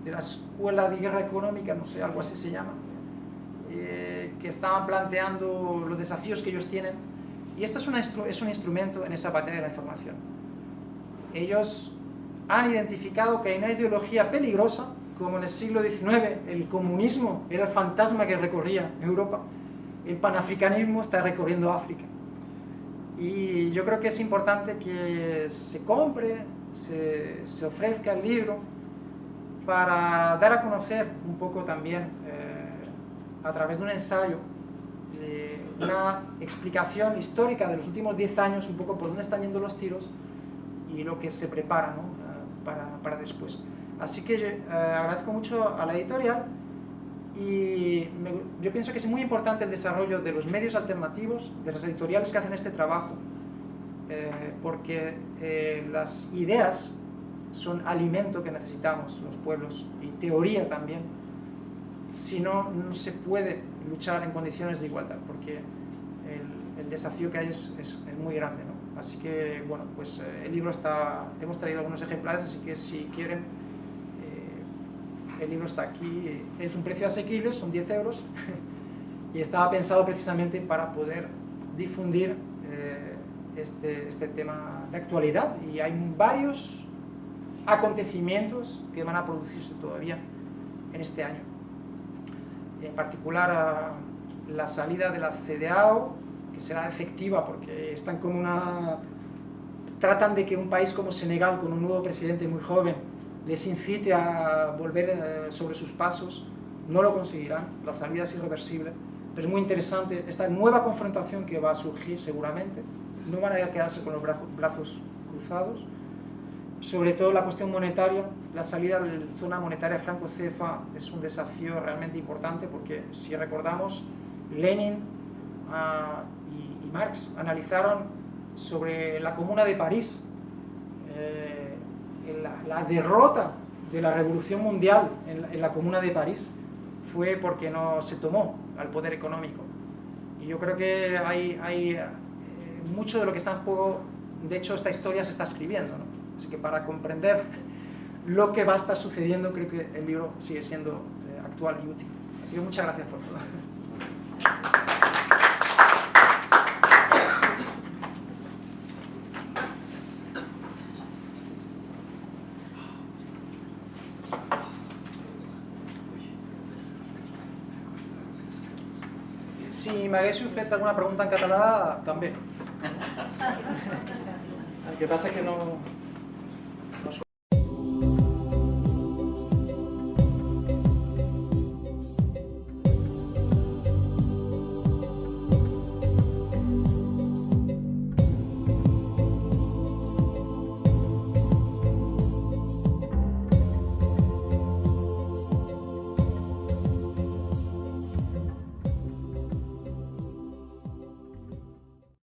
de la Escuela de Guerra Económica, no sé, algo así se llama, que estaban planteando los desafíos que ellos tienen, y esto es un instrumento en esa batalla de la información. Ellos han identificado que hay una ideología peligrosa, como en el siglo XIX el comunismo era el fantasma que recorría Europa, el panafricanismo está recorriendo África. Y yo creo que es importante que se compre, se ofrezca el libro para dar a conocer un poco también, a través de un ensayo, una explicación histórica de los últimos 10 años, un poco por dónde están yendo los tiros y lo que se prepara, ¿no?, para después. Así que yo agradezco mucho a la editorial, y yo pienso que es muy importante el desarrollo de los medios alternativos, de las editoriales que hacen este trabajo, porque las ideas son alimento que necesitamos los pueblos, y teoría también. Si no, no se puede luchar en condiciones de igualdad, porque el desafío que hay es muy grande, ¿no? Así que, bueno, pues el libro hemos traído algunos ejemplares, así que si quieren, el libro está aquí. Es un precio asequible, son 10 euros, y estaba pensado precisamente para poder difundir este tema de actualidad, y hay varios acontecimientos que van a producirse todavía en este año. En particular, la salida de la CEDEAO, que será efectiva porque están como tratan de que un país como Senegal, con un nuevo presidente muy joven, les incite a volver sobre sus pasos. No lo conseguirán, la salida es irreversible, pero es muy interesante esta nueva confrontación que va a surgir seguramente. No van a quedarse con los brazos cruzados. Sobre todo la cuestión monetaria, la salida de la zona monetaria franco-CFA es un desafío realmente importante, porque si recordamos, Lenin y Marx analizaron sobre la Comuna de París, la derrota de la Revolución Mundial en la Comuna de París fue porque no se tomó al poder económico. Y yo creo que hay mucho de lo que está en juego. De hecho, esta historia se está escribiendo, ¿no? Así que para comprender lo que va a estar sucediendo, creo que el libro sigue siendo actual y útil. Así que muchas gracias por todo. Si m'haguéssiu fet alguna pregunta en català, també. El que passa que no